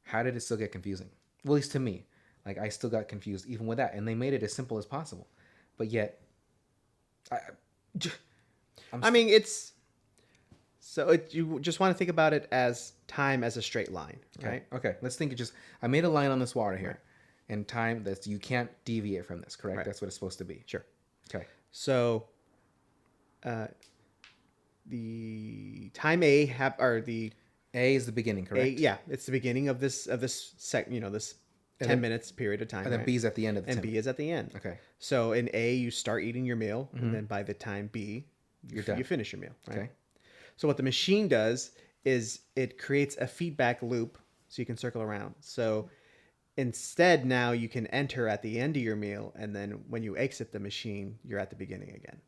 how did it still get confusing? Well, at least to me, like I still got confused even with that, and they made it as simple as possible. But yet, I mean, it's so you just want to think about it as time as a straight line, right? Okay. Let's think. I made a line on this water here, and time that you can't deviate from this. Correct. Right. That's what it's supposed to be. Sure. Okay. So, the time or the A is the beginning. Correct. yeah, it's the beginning of this this 10 minutes period of time, And then right? B is at the end of the and 10. B is at the end. Okay. So in A, you start eating your meal, and then by the time B, You're done. you finish your meal. Right? Okay. So what the machine does is it creates a feedback loop so you can circle around. So instead, now you can enter at the end of your meal, and then when you exit the machine, you're at the beginning again.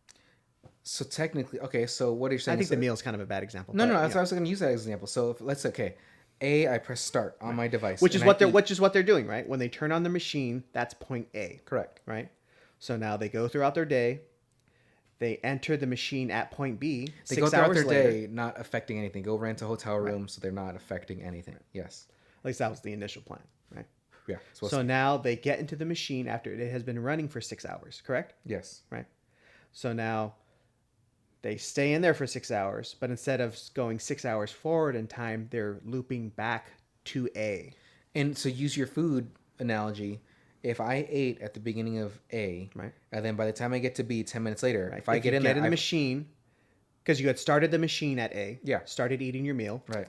So technically, okay. So what are you saying? I think the meal is kind of a bad example. No, but, no. you That's know. I was going to use that as an example. So let's okay. A, I press start on my device, Which is and what I they're eat. doing, right? When they turn on the machine, that's point A, Correct. right? So now they go throughout their day. They enter the machine at point B. They 6 go throughout hours their later, day not affecting anything. Go rent a hotel room so they're not affecting anything. Yes. At least that was the initial plan, right? Yeah. So now they get into the machine after it has been running for 6 hours, correct? yes. Right. So now they stay in there for 6 hours, but instead of going 6 hours forward in time, they're looping back to A. And so use your food analogy. If I ate at the beginning of A, Right. and then by the time I get to B, 10 minutes later, Right? if I get in there, the machine, because you had started the machine at A, Yeah. started eating your meal, right.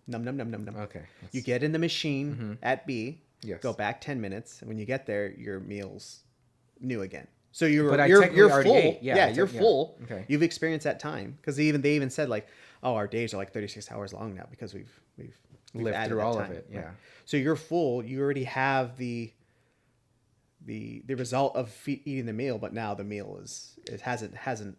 num num num num num. Okay. You get in the machine at B, Yes. go back 10 minutes, and when you get there, your meal's new again. So you're But I you're technically already full. ate. Yeah, You're yeah. full. Okay. You've experienced that time because they even said like, oh, our days are like 36 hours long now because we've Lived added through that all of time. it. Yeah. Right. So you're full. You already have the result of eating the meal, but now the meal it hasn't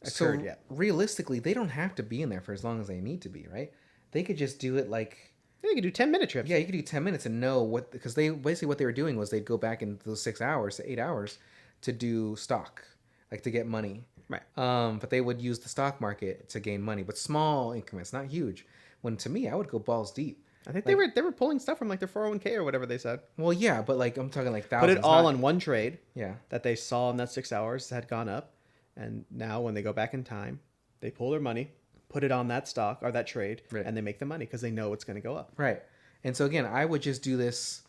occurred yet. Realistically, they don't have to be in there for as long as they need to be, right? They could just do it like. Yeah, you could do 10-minute trips. Yeah, you could do 10 minutes and know what, because they basically what they were doing was they'd go back in those 6 hours to 8 hours to do stock, like to get money. Right. But they would use the stock market to gain money, but small increments, not huge. When to me, I would go balls deep. I think they were pulling stuff from like their 401k or whatever they said. Well, yeah, but like I'm talking like Put thousands. it all on one trade. Yeah. That they saw in that 6 hours had gone up, and now when they go back in time, they pull their money, put it on that stock or that trade, Right. and they make the money because they know it's going to go up. Right. And so again, I would just do this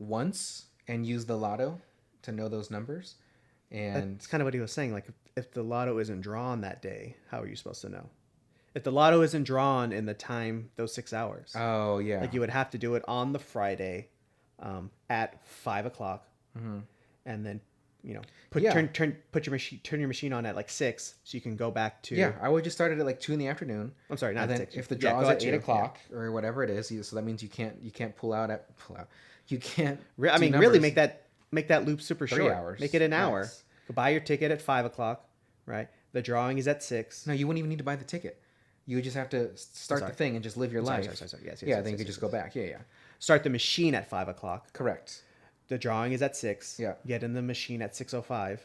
once and use the lotto to know those numbers. And That's kind of what he was saying. Like, if the lotto isn't drawn that day, how are you supposed to know? If the lotto isn't drawn in the time, those 6 hours, oh yeah, like you would have to do it on the Friday, at 5 o'clock, and then turn your machine on at like 6, so you can go back to. Yeah, I would just start it at like 2 in the afternoon. I'm sorry, not and then 6. if the Yeah, draw is go at 8 2, o'clock or whatever it is, so that means you can't pull out. You can't. I mean, really make that loop super 3 short. hours. Make it an hour. Max. Go buy your ticket at 5 o'clock, right? The drawing is at 6. No, you wouldn't even need to buy the ticket. You would just have to start the thing and just live your life. Sorry. Yes, then you could just go back. Yeah. Start the machine at 5 o'clock. Correct. The drawing is at 6. Yeah. Get in the machine at 6:05,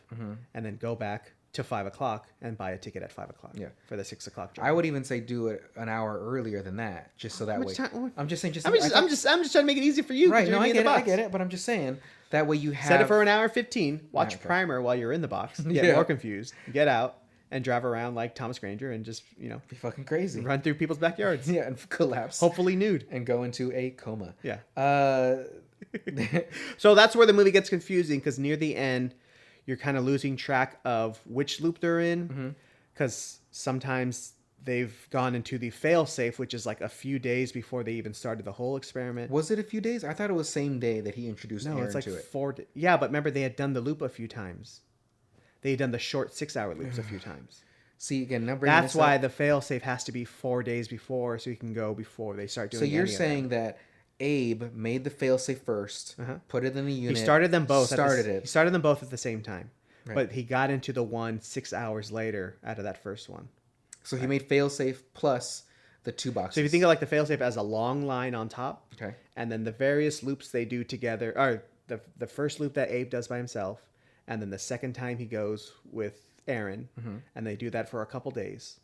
and then go back to 5 o'clock and buy a ticket at 5 o'clock. Yeah. For the 6 o'clock drawing. I would even say do it an hour earlier than that, just so that way. I'm just saying. I'm just trying to make it easy for you. Right. No, I get it. But I'm just saying that way you have. Set it for an hour 15. Watch okay. Primer while you're in the box. Get more confused. Get out and drive around like Thomas Granger and just be fucking crazy. Run through people's backyards. Yeah, and collapse. Hopefully nude. And go into a coma. Yeah. So So that's where the movie gets confusing because near the end, you're kind of losing track of which loop they're in because sometimes they've gone into the fail-safe, which is like a few days before they even started the whole experiment. Was it a few days? I thought it was same day that he introduced Aaron it's like to it. 4 Yeah, but remember they had done the loop a few times. They had done the short 6-hour loops a few times. See, again, That's why the fail-safe has to be 4 days before so you can go before they start doing So you're any of saying that Abe made the failsafe first, put it in the unit. He started them both. He started them both at the same time. Right. But he got into the one 6 hours later out of that first one. So he made failsafe plus the 2 boxes. So if you think of like the failsafe as a long line on top, okay, and then the various loops they do together, or the first loop that Abe does by himself, and then the second time he goes with Aaron, and they do that for a couple days.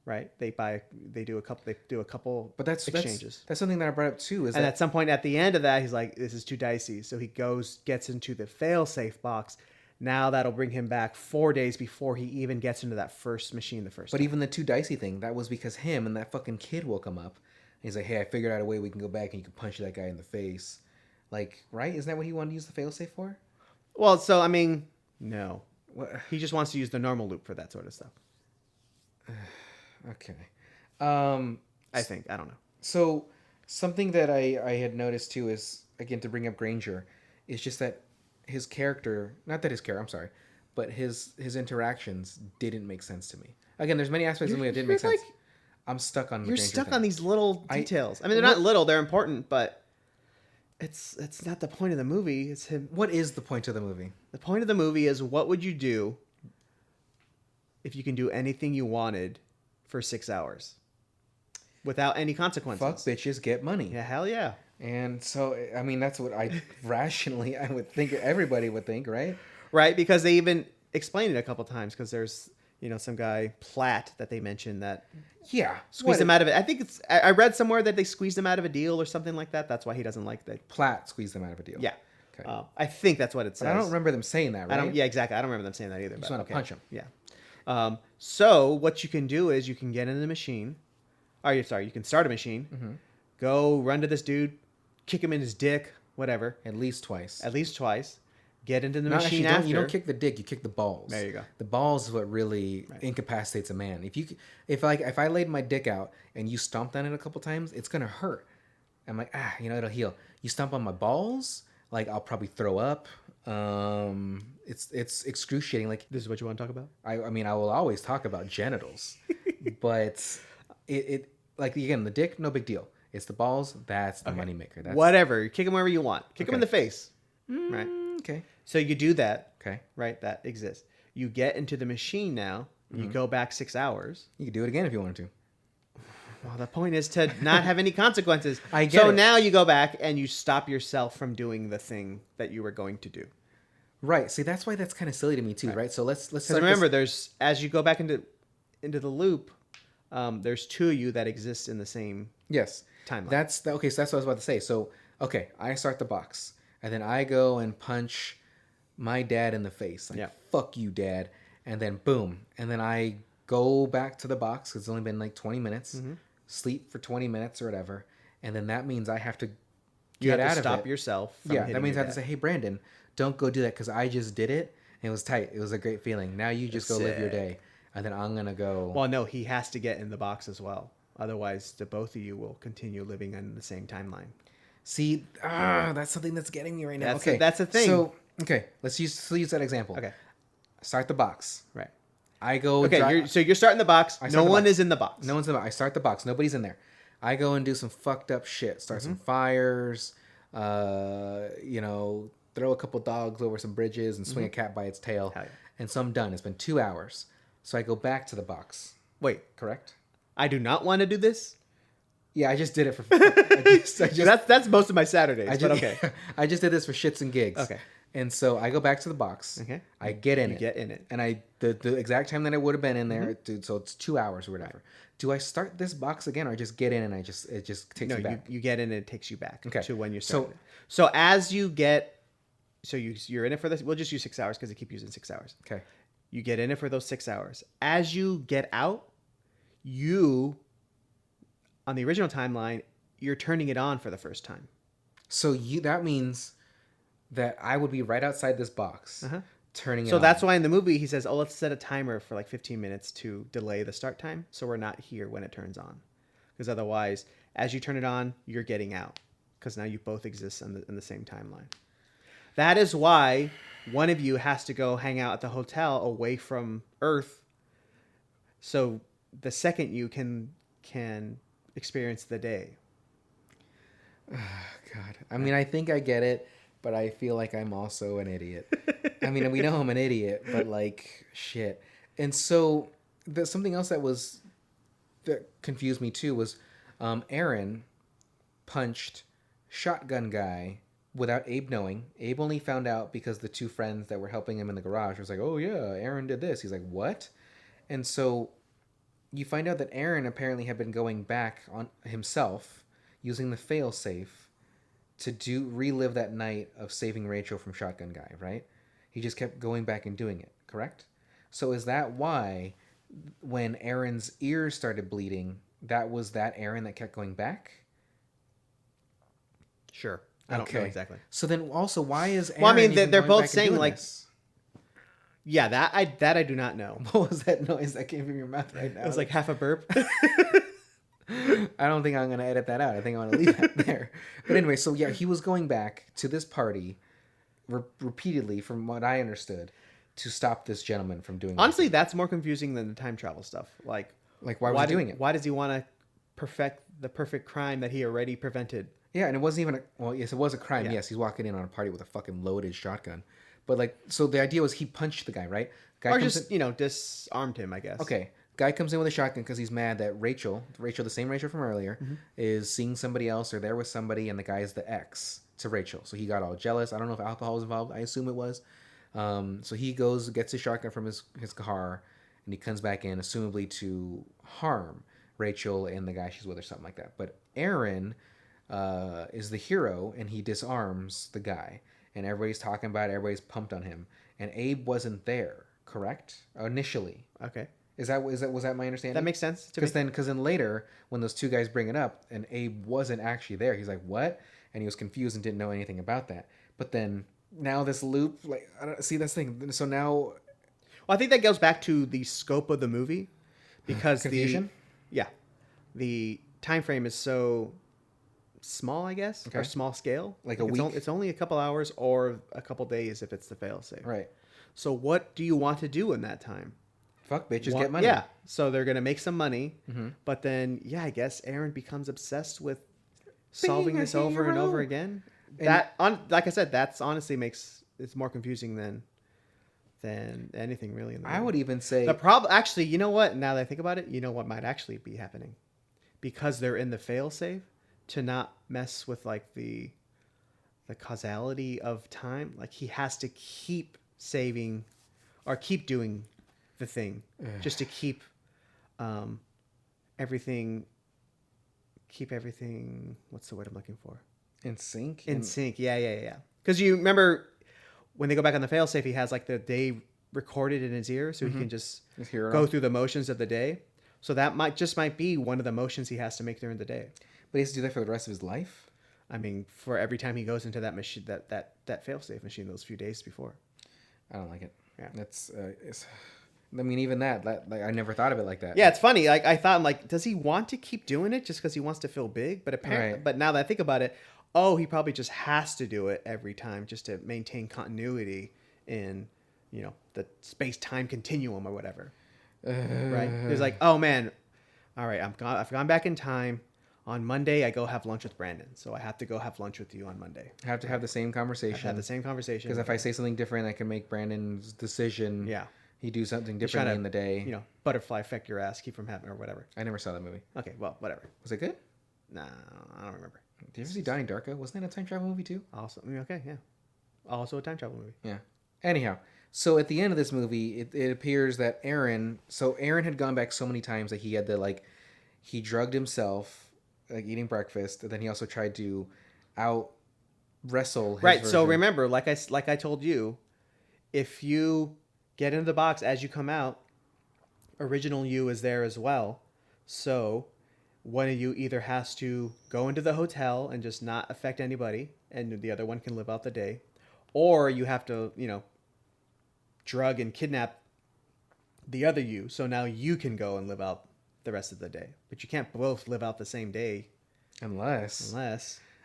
Right? They do a couple but that's exchanges. That's something that I brought up too. And at some point at the end of that, he's like, "This is too dicey." So he gets into the fail-safe box. Now that'll bring him back 4 days before he even gets into that first machine the first time. But even the too dicey thing, that was because him and that fucking kid woke him up. And he's like, "Hey, I figured out a way we can go back and you can punch that guy in the face." Like, right? Isn't that what he wanted to use the failsafe for? Well, so I mean, no. What? He just wants to use the normal loop for that sort of stuff. Okay. I think. I don't know. So something that I had noticed too is, again, to bring up Granger, is just that his character, not that his character, I'm sorry, but his interactions didn't make sense to me. Again, there's many aspects of the movie that didn't make sense. I'm stuck on the You're Granger stuck thing. on these little details. I mean, they're not little, they're important, but it's not the point of the movie. It's him. What is the point of the movie? The point of the movie is what would you do if you can do anything you wanted for 6 hours without any consequences? Fuck bitches, get money. Yeah, hell yeah. And so, I mean, that's what I would think everybody would think, right? Right, because they even explain it a couple times because there's, some guy, Platt, that they mentioned that squeezed him out of it. I think I read somewhere that they squeezed him out of a deal or something like that. That's why he doesn't like that. Platt squeezed him out of a deal. Yeah. Okay. I think that's what it says. But I don't remember them saying that, right? Yeah, exactly. I don't remember them saying that either. You just want to punch him. Yeah. So what you can do is you can get in the machine. You can start a machine. Go run to this dude, kick him in his dick, whatever. At least twice. Get into the No, machine actually, after. you don't kick the dick, you kick the balls. There you go. The balls is what really incapacitates a man. If I laid my dick out and you stomped on it a couple times, it's gonna hurt. I'm like, it'll heal. You stomp on my balls, like I'll probably throw up. It's excruciating. Like This is what you want to talk about? I mean, I will always talk about genitals, but it like again, the dick, no big deal. It's the balls, that's the moneymaker. That's Whatever. Kick him wherever you want. Kick him in the face. Right. okay. So you do that. Okay. Right. That exists. You get into the machine now. You go back 6 hours. You can do it again if you wanted to. Well, the point is to not have any consequences. I get so it. now you go back and you stop yourself from doing the thing that you were going to do. Right. See, that's why that's kind of silly to me too, right? So let's start Remember, there's as you go back into the loop, there's two of you that exist in the same yes. timeline. Okay, so that's what I was about to say. So, okay, I start the box, and then I go and punch my dad in the face. Like, fuck you, dad. And then boom. And then I go back to the box, 'cause it's only been like 20 minutes, sleep for 20 minutes or whatever. And then that means I have to get out of it. Stop yourself from Yeah, hitting that means I your have to dad. say, hey, Brandon, don't go do that, because I just did it. And it was tight. It was a great feeling. Now you just go live your day. And then I'm going to go. Well, no, he has to get in the box as well. Otherwise, the both of you will continue living in the same timeline. See, that's something that's getting me right now. That's okay. that's a thing. So, okay, let's use that example. Okay. Start the box. Right. I go. Okay, so you're starting the box. No one is in the box. No one's in the box. I start the box. Nobody's in there. I go and do some fucked up shit. Start some fires. Throw a couple dogs over some bridges and swing a cat by its tail. Hell yeah. And so I'm done. It's been 2 hours. So I go back to the box. Wait, Correct? I do not want to do this. Yeah, I just did it for. I just, That's most of my Saturdays. but okay. I just did this for shits and gigs. Okay. And so I go back to the box. Okay. I get in You it. get in it. And the exact time that I would have been in there, dude. So it's 2 hours or whatever. Do I start this box again, or I just get in and it just takes me back? You get in and it takes you back to when you So- started. So as you get, you're in it for this. We'll just use 6 hours because they keep using 6 hours. Okay. You get in it for those 6 hours. As you get out, you on the original timeline, you're turning it on for the first time. So that means that I would be right outside this box, turning it So on. that's why in the movie he says, "Oh, let's set a timer for like 15 minutes to delay the start time, so we're not here when it turns on." Because otherwise, as you turn it on, you're getting out. Because now you both exist in the same timeline. That is why one of you has to go hang out at the hotel away from Earth, so the second you can experience the day. God. I mean, I think I get it, but I feel like I'm also an idiot. I mean, we know I'm an idiot, but like, shit. And so there's something else that confused me too was Aaron punched shotgun guy without Abe knowing. Abe only found out because the two friends that were helping him in the garage was like, oh yeah, Aaron did this. He's like, what? And so you find out that Aaron apparently had been going back on himself using the failsafe to relive that night of saving Rachel from shotgun guy, right? He just kept going back and doing it, correct? So is that why when Aaron's ears started bleeding, that was that Aaron that kept going back? Sure. I don't know exactly. So then also, why is Aaron Well, I mean, even they're going both back and saying, doing like- this? Yeah, that I do not know. What was that noise that came from your mouth right now? It was like half a burp. I don't think I'm going to edit that out. I think I'm going to leave that there. But anyway, so yeah, he was going back to this party repeatedly, from what I understood, to stop this gentleman from doing Honestly, that's more confusing than the time travel stuff. Like why was he doing it? Why does he want to perfect the perfect crime that he already prevented? Yeah, and it wasn't even yes, it was a crime. Yeah. Yes, he's walking in on a party with a fucking loaded shotgun. But like, so the idea was he punched the guy, right? Guy Or comes just, disarmed him, I guess. Okay. Guy comes in with a shotgun because he's mad that Rachel, the same Rachel from earlier, is seeing somebody else or there with somebody, and the guy's the ex to Rachel. So he got all jealous. I don't know if alcohol was involved. I assume it was. So he goes, gets his shotgun from his car, and he comes back in, assumably to harm Rachel and the guy she's with or something like that. But Aaron is the hero, and he disarms the guy. And everybody's talking about it. Everybody's pumped on him. And Abe wasn't there, correct? Initially. Okay. Was that my understanding? That makes sense to me. Because then later, when those two guys bring it up, and Abe wasn't actually there, he's like, "What?" And he was confused and didn't know anything about that. But then now this loop, like, I don't see this thing. So now, Well, I think that goes back to the scope of the movie, because confusion. the time frame is so small, I guess, Okay. or small scale. Like a week? It's only a couple hours or a couple days if it's the failsafe. Right. So what do you want to do in that time? Fuck bitches, get money. Yeah. So they're gonna make some money, Mm-hmm. but then I guess Aaron becomes obsessed with solving Being a this over and hero. over again. And- Like I said, that's honestly it's more confusing than anything really in the I movie. would even say The problem, actually, you know what? Now that I think about it, you know what might actually be happening, because they're in the failsafe, to not mess with like the causality of time. Like he has to keep saving, or keep doing the thing, just to keep everything. Keep everything. What's the word I'm looking for? in sync. In sync. Yeah. Because you remember when they go back on the failsafe, he has like the day recorded in his ear, so he can just go through the motions of the day. So that might be one of the motions he has to make during the day. But he has to do that for the rest of his life. I mean, for every time he goes into that machine, that failsafe machine, those few days before. I don't like it. Yeah. That's. I mean, even that. Like, I never thought of it like that. Yeah, it's funny. Like I thought, like, does he want to keep doing it just because he wants to feel big? But apparently, Right. but now that I think about it, he probably just has to do it every time just to maintain continuity in, the space-time continuum or whatever. Right? He's like, oh man, all right, I've gone back in time. On Monday, I go have lunch with Brandon, so I have to go have lunch with you on Monday. I have to have the same conversation. Have the same conversation. Because if I say something different, I can make Brandon's decision. Yeah. He do something He's trying differently to, in the day. Butterfly affect your ass, keep from having or whatever. I never saw that movie. Okay, well, whatever. Was it good? Nah, I don't remember. Did you ever see Donnie Darko? Wasn't that a time travel movie too? Also, okay, yeah. Also a time travel movie. Yeah. Anyhow, so at the end of this movie, it appears that Aaron had gone back so many times that he had to he drugged himself, like eating breakfast, and then he also tried to out wrestle his Right. So version. remember, like I told you, if you get into the box as you come out, original you is there as well. So one of you either has to go into the hotel and just not affect anybody, and the other one can live out the day, or you have to, drug and kidnap the other you, so now you can go and live out the rest of the day. But you can't both live out the same day unless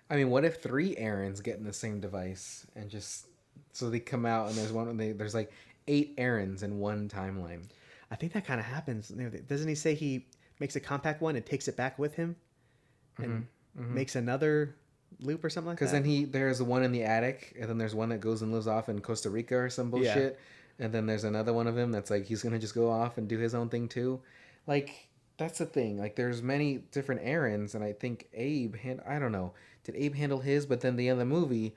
I mean, what if 3 Aarons get in the same device and just so they come out and there's like 8 Aarons in one timeline. I think that kind of happens. Doesn't he say he makes a compact one and takes it back with him and makes another loop or something like that? Because then there's the one in the attic, and then there's one that goes and lives off in Costa Rica or some bullshit. And then there's another one of him that's like he's gonna just go off and do his own thing too. Like, that's the thing. Like, there's many different Aarons, and I think Abe I don't know. Did Abe handle his? But then the end of the movie,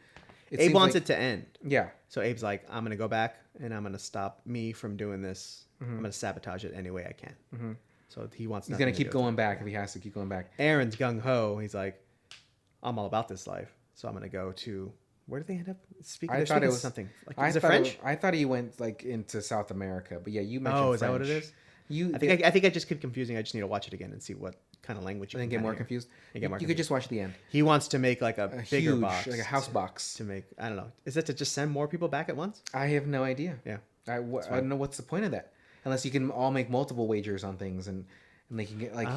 Abe wants it to end. Yeah. So Abe's like, I'm gonna go back and I'm gonna stop me from doing this. I'm gonna sabotage it any way I can. So he wants. He's gonna keep going back if he has to keep going back. Aaron's gung ho. He's like, I'm all about this life, so I'm gonna go to. Where did they end up speaking? I thought it was something. Like, is it French? I thought he went like into South America, but yeah, you mentioned. Oh, is French. that what it is? I think I just get confusing. I just need to watch it again and see what kind of language you I think can get more hear. confused. You get more You could just watch the end. He wants to make like a bigger huge, box, like a house box. to make. I don't know. Is that to just send more people back at once? I have no idea. Yeah, I don't know what's the point of that, unless you can all make multiple wagers on things and they can get like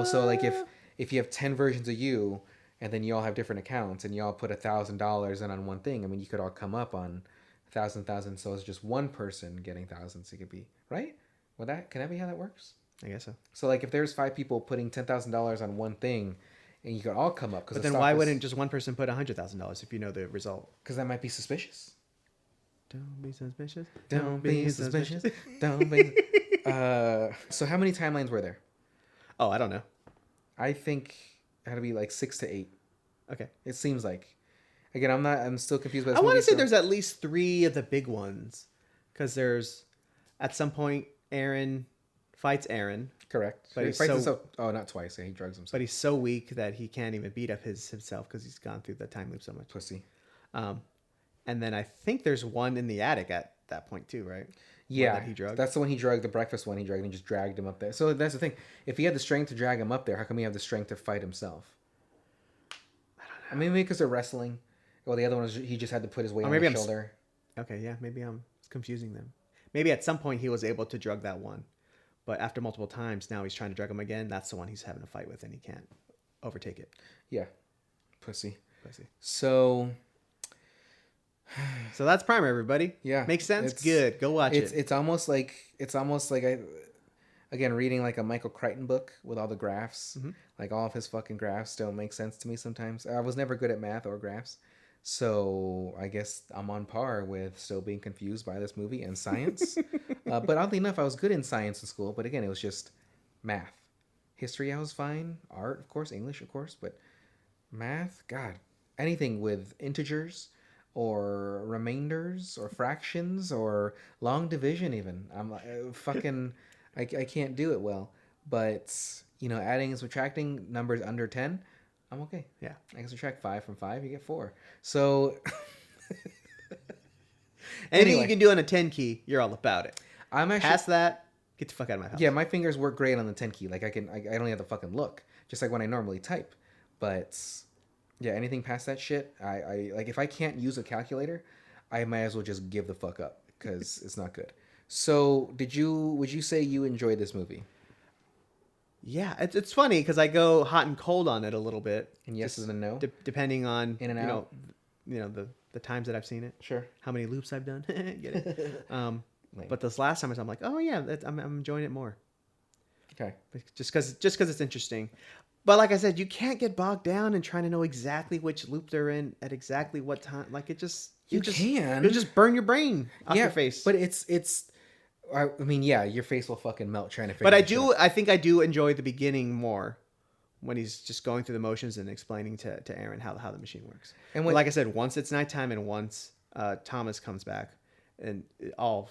so like if you have 10 versions of you and then you all have different accounts and you all put $1,000 in on one thing, I mean you could all come up on thousand, so it's just one person getting thousands. It could be right. Can that be how that works? I guess so. So like if there's 5 people putting $10,000 on one thing, and you could all come up, But then why wouldn't just one person put $100,000 if you know the result? Because that might be suspicious. Don't be suspicious. Don't be suspicious. Don't be. So how many timelines were there? Oh, I don't know. I think it had to be like 6 to 8. Okay. It seems like. Again, I'm still confused by this I want movie, to say so- there's at least 3 of the big ones, because there's at some point Aaron fights Aaron. Correct. But He he's fights so- himself. Oh, not twice. Yeah, he drugs himself. But he's so weak that he can't even beat up himself because he's gone through the time loop so much. Pussy. And then I think there's one in the attic at that point too, right? Yeah, that he drugged? That's the one he drugged. The breakfast one he drugged, and he just dragged him up there. So that's the thing. If he had the strength to drag him up there, how come he have the strength to fight himself? I don't know. I mean, maybe because they're wrestling. Well, the other one was he just had to put his weight on his shoulder. Okay, yeah, maybe I'm confusing them. Maybe at some point he was able to drug that one, but after multiple times, now he's trying to drug him again. That's the one he's having a fight with, and he can't overtake it. Yeah. Pussy. Pussy. So So that's Primer, everybody. yeah, Makes sense. Good. Go watch it. It's almost like again reading like a Michael Crichton book with all the graphs. Mm-hmm. Like all of his fucking graphs don't make sense to me sometimes. I was never good at math or graphs. So I guess I'm on par with still being confused by this movie and science. But oddly enough, I was good in science in school. But again, it was just math. History, I was fine. Art, of course. English, of course. But math, God, anything with integers or remainders or fractions or long division, even. I'm like, fucking, I can't do it well. But, adding and subtracting numbers under 10, I'm okay. Yeah. I can subtract 5 from 5, you get 4. So Anything you can do on a 10 key, you're all about it. I'm actually Past that, get the fuck out of my house. yeah, my fingers work great on the 10 key. Like I don't have to fucking look, just like when I normally type. But yeah, anything past that shit, I like if I can't use a calculator, I might as well just give the fuck up because it's not good. So, would you say you enjoyed this movie? Yeah, it's funny because I go hot and cold on it a little bit. And yes and no? Depending on In and out? The times that I've seen it. Sure. How many loops I've done. Get it? But this last time I'm like, oh yeah, I'm enjoying it more. Okay. Just because it's interesting. But like I said, you can't get bogged down in trying to know exactly which loop they're in at exactly what time. Like you'll just burn your brain off your face. But I mean, yeah, your face will fucking melt trying to figure But out. I think I do enjoy the beginning more when he's just going through the motions and explaining to Aaron how the machine works. And like I said, once it's nighttime and once Thomas comes back and all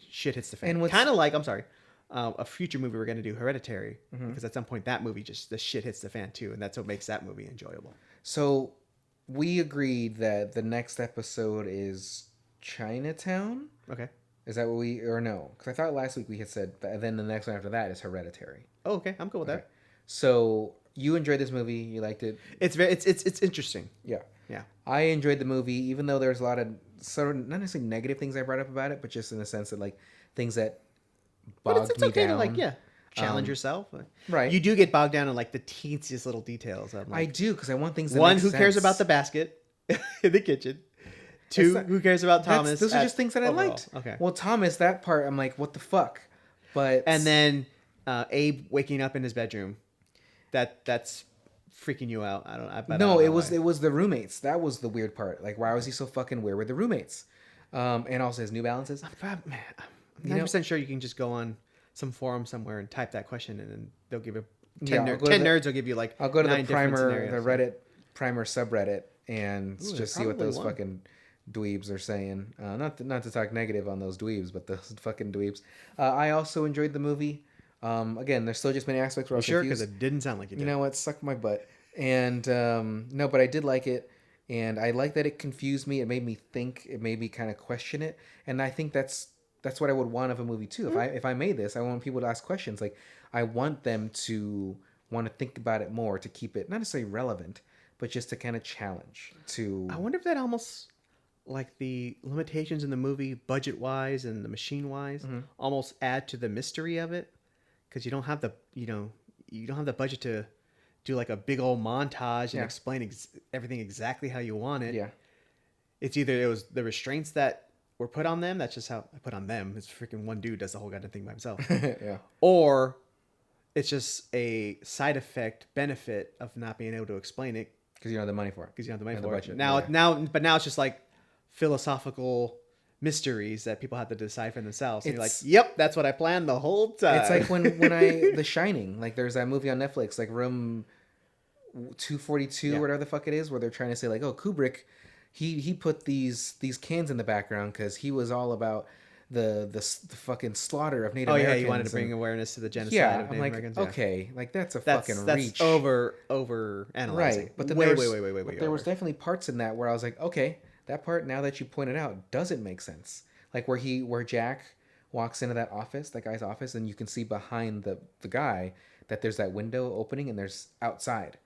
shit hits the fan. Kind of like, I'm sorry, a future movie we're going to do, Hereditary, because at some point that movie the shit hits the fan too, and that's what makes that movie enjoyable. So we agreed that the next episode is Chinatown. Okay. Is that what or no? Because I thought last week we had said that, then the next one after that is Hereditary. Oh, okay. I'm cool with that. So you enjoyed this movie. You liked it. It's interesting. Yeah. Yeah. I enjoyed the movie, even though there's a lot of sort of not necessarily negative things I brought up about it, but just in the sense that like things that bogged it's me okay down. To challenge yourself. Right. You do get bogged down in like the teensiest little details. Of, like, I do, because I want things that one, make who sense. cares about the basket in the kitchen? Two, who cares about Thomas? Those are just things that I liked. Okay. Well, Thomas, that part, I'm like, what the fuck? But and then Abe waking up in his bedroom. That's freaking you out. It was the roommates. That was the weird part. Like, why was he so fucking weird with the roommates? And also his New Balances. I'm 90% sure you can just go on some forum somewhere and type that question, and then they'll give you 10 nerds will give you like I'll go to the 9 different Primer, scenarios. the Reddit Primer subreddit, and Ooh, just see what those probably fucking dweebs are saying. Not to talk negative on those dweebs, but those fucking dweebs. I also enjoyed the movie. Again, there's still just many aspects where I was sure, confused. because it didn't sound like you did. You know what? Suck my butt. And no, but I did like it, and I like that it confused me. It made me think. It made me kind of question it, and I think that's what I would want of a movie too. Mm-hmm. If I made this, I want people to ask questions. Like I want them to want to think about it more, to keep it not necessarily relevant, but just to kind of challenge. I wonder if that almost, like the limitations in the movie, budget wise and the machine wise, almost add to the mystery of it, because you don't have the budget to do like a big old montage and explain everything exactly how you want it. Yeah, it's either it was the restraints that were put on them. That's just how I put on them. It's freaking one dude does the whole goddamn thing by himself. Yeah. Or it's just a side effect benefit of not being able to explain it because you don't have the money for it. Because you don't have the money for budget. it. Now it's just like philosophical mysteries that people have to decide for themselves. And you're like, yep, that's what I planned the whole time. It's like when I The Shining, like there's that movie on Netflix, like Room 242, whatever the fuck it is, where they're trying to say like, oh, Kubrick, he put these cans in the background because he was all about the fucking slaughter of Native Americans. Oh yeah, he wanted to bring awareness to the genocide of Native Americans. Yeah, okay, like that's fucking reach. over analyzing. Right, but then way. There was definitely parts in that where I was like, okay, that part, now that you pointed out, doesn't make sense. Like where Jack walks into that office, that guy's office, and you can see behind the guy that there's that window opening and there's outside.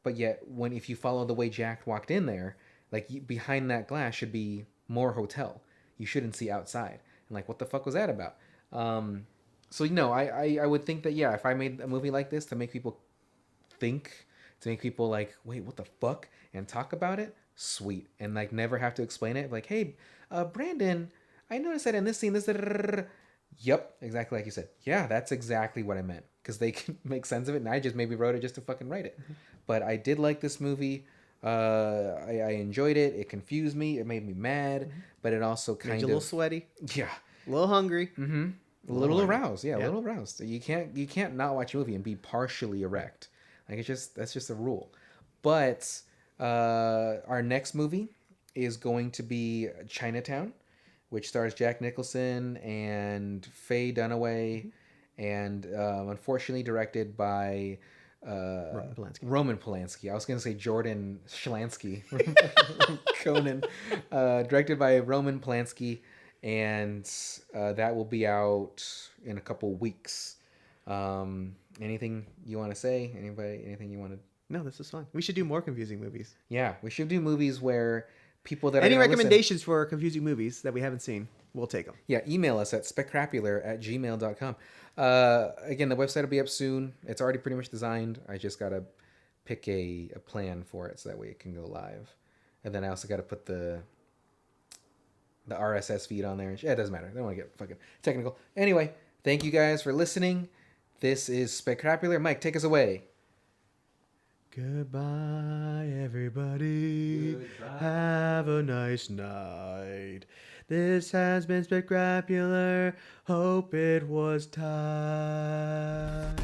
But yet, if you follow the way Jack walked in there, like behind that glass should be more hotel. You shouldn't see outside. And like, what the fuck was that about? So I would think that if I made a movie like this to make people think, to make people like, wait, what the fuck, and talk about it. Sweet. And like never have to explain it. Like, hey, Brandon, I noticed that in this scene, this. Yep, exactly like you said. Yeah, that's exactly what I meant, because they can make sense of it, and I just maybe wrote it just to fucking write it. But I did like this movie. I enjoyed it. It confused me. It made me mad, but it also kind Made you of a little sweaty, yeah, a little hungry. a little aroused. Yeah, a little aroused. You can't not watch a movie and be partially erect. Like that's just a rule. But our next movie is going to be Chinatown, which stars Jack Nicholson and Faye Dunaway, and unfortunately directed by Roman Polanski. I was going to say Jordan Schlansky from Conan. Directed by Roman Polanski, and that will be out in a couple weeks. Anything you want to say? Anything you want to? No, this is fun. We should do more confusing movies. Yeah, we should do movies where people that Any are recommendations for confusing movies that we haven't seen, we'll take them. Yeah, email us at specrapular@gmail.com. Again, the website will be up soon. It's already pretty much designed. I just got to pick a plan for it so that way it can go live. And then I also got to put the RSS feed on there. Yeah, it doesn't matter. I don't want to get fucking technical. Anyway, thank you guys for listening. This is Specrapular. Mike, take us away. Goodbye, everybody. Goodbye. Have a nice night. This has been Specrapular. Hope it was time.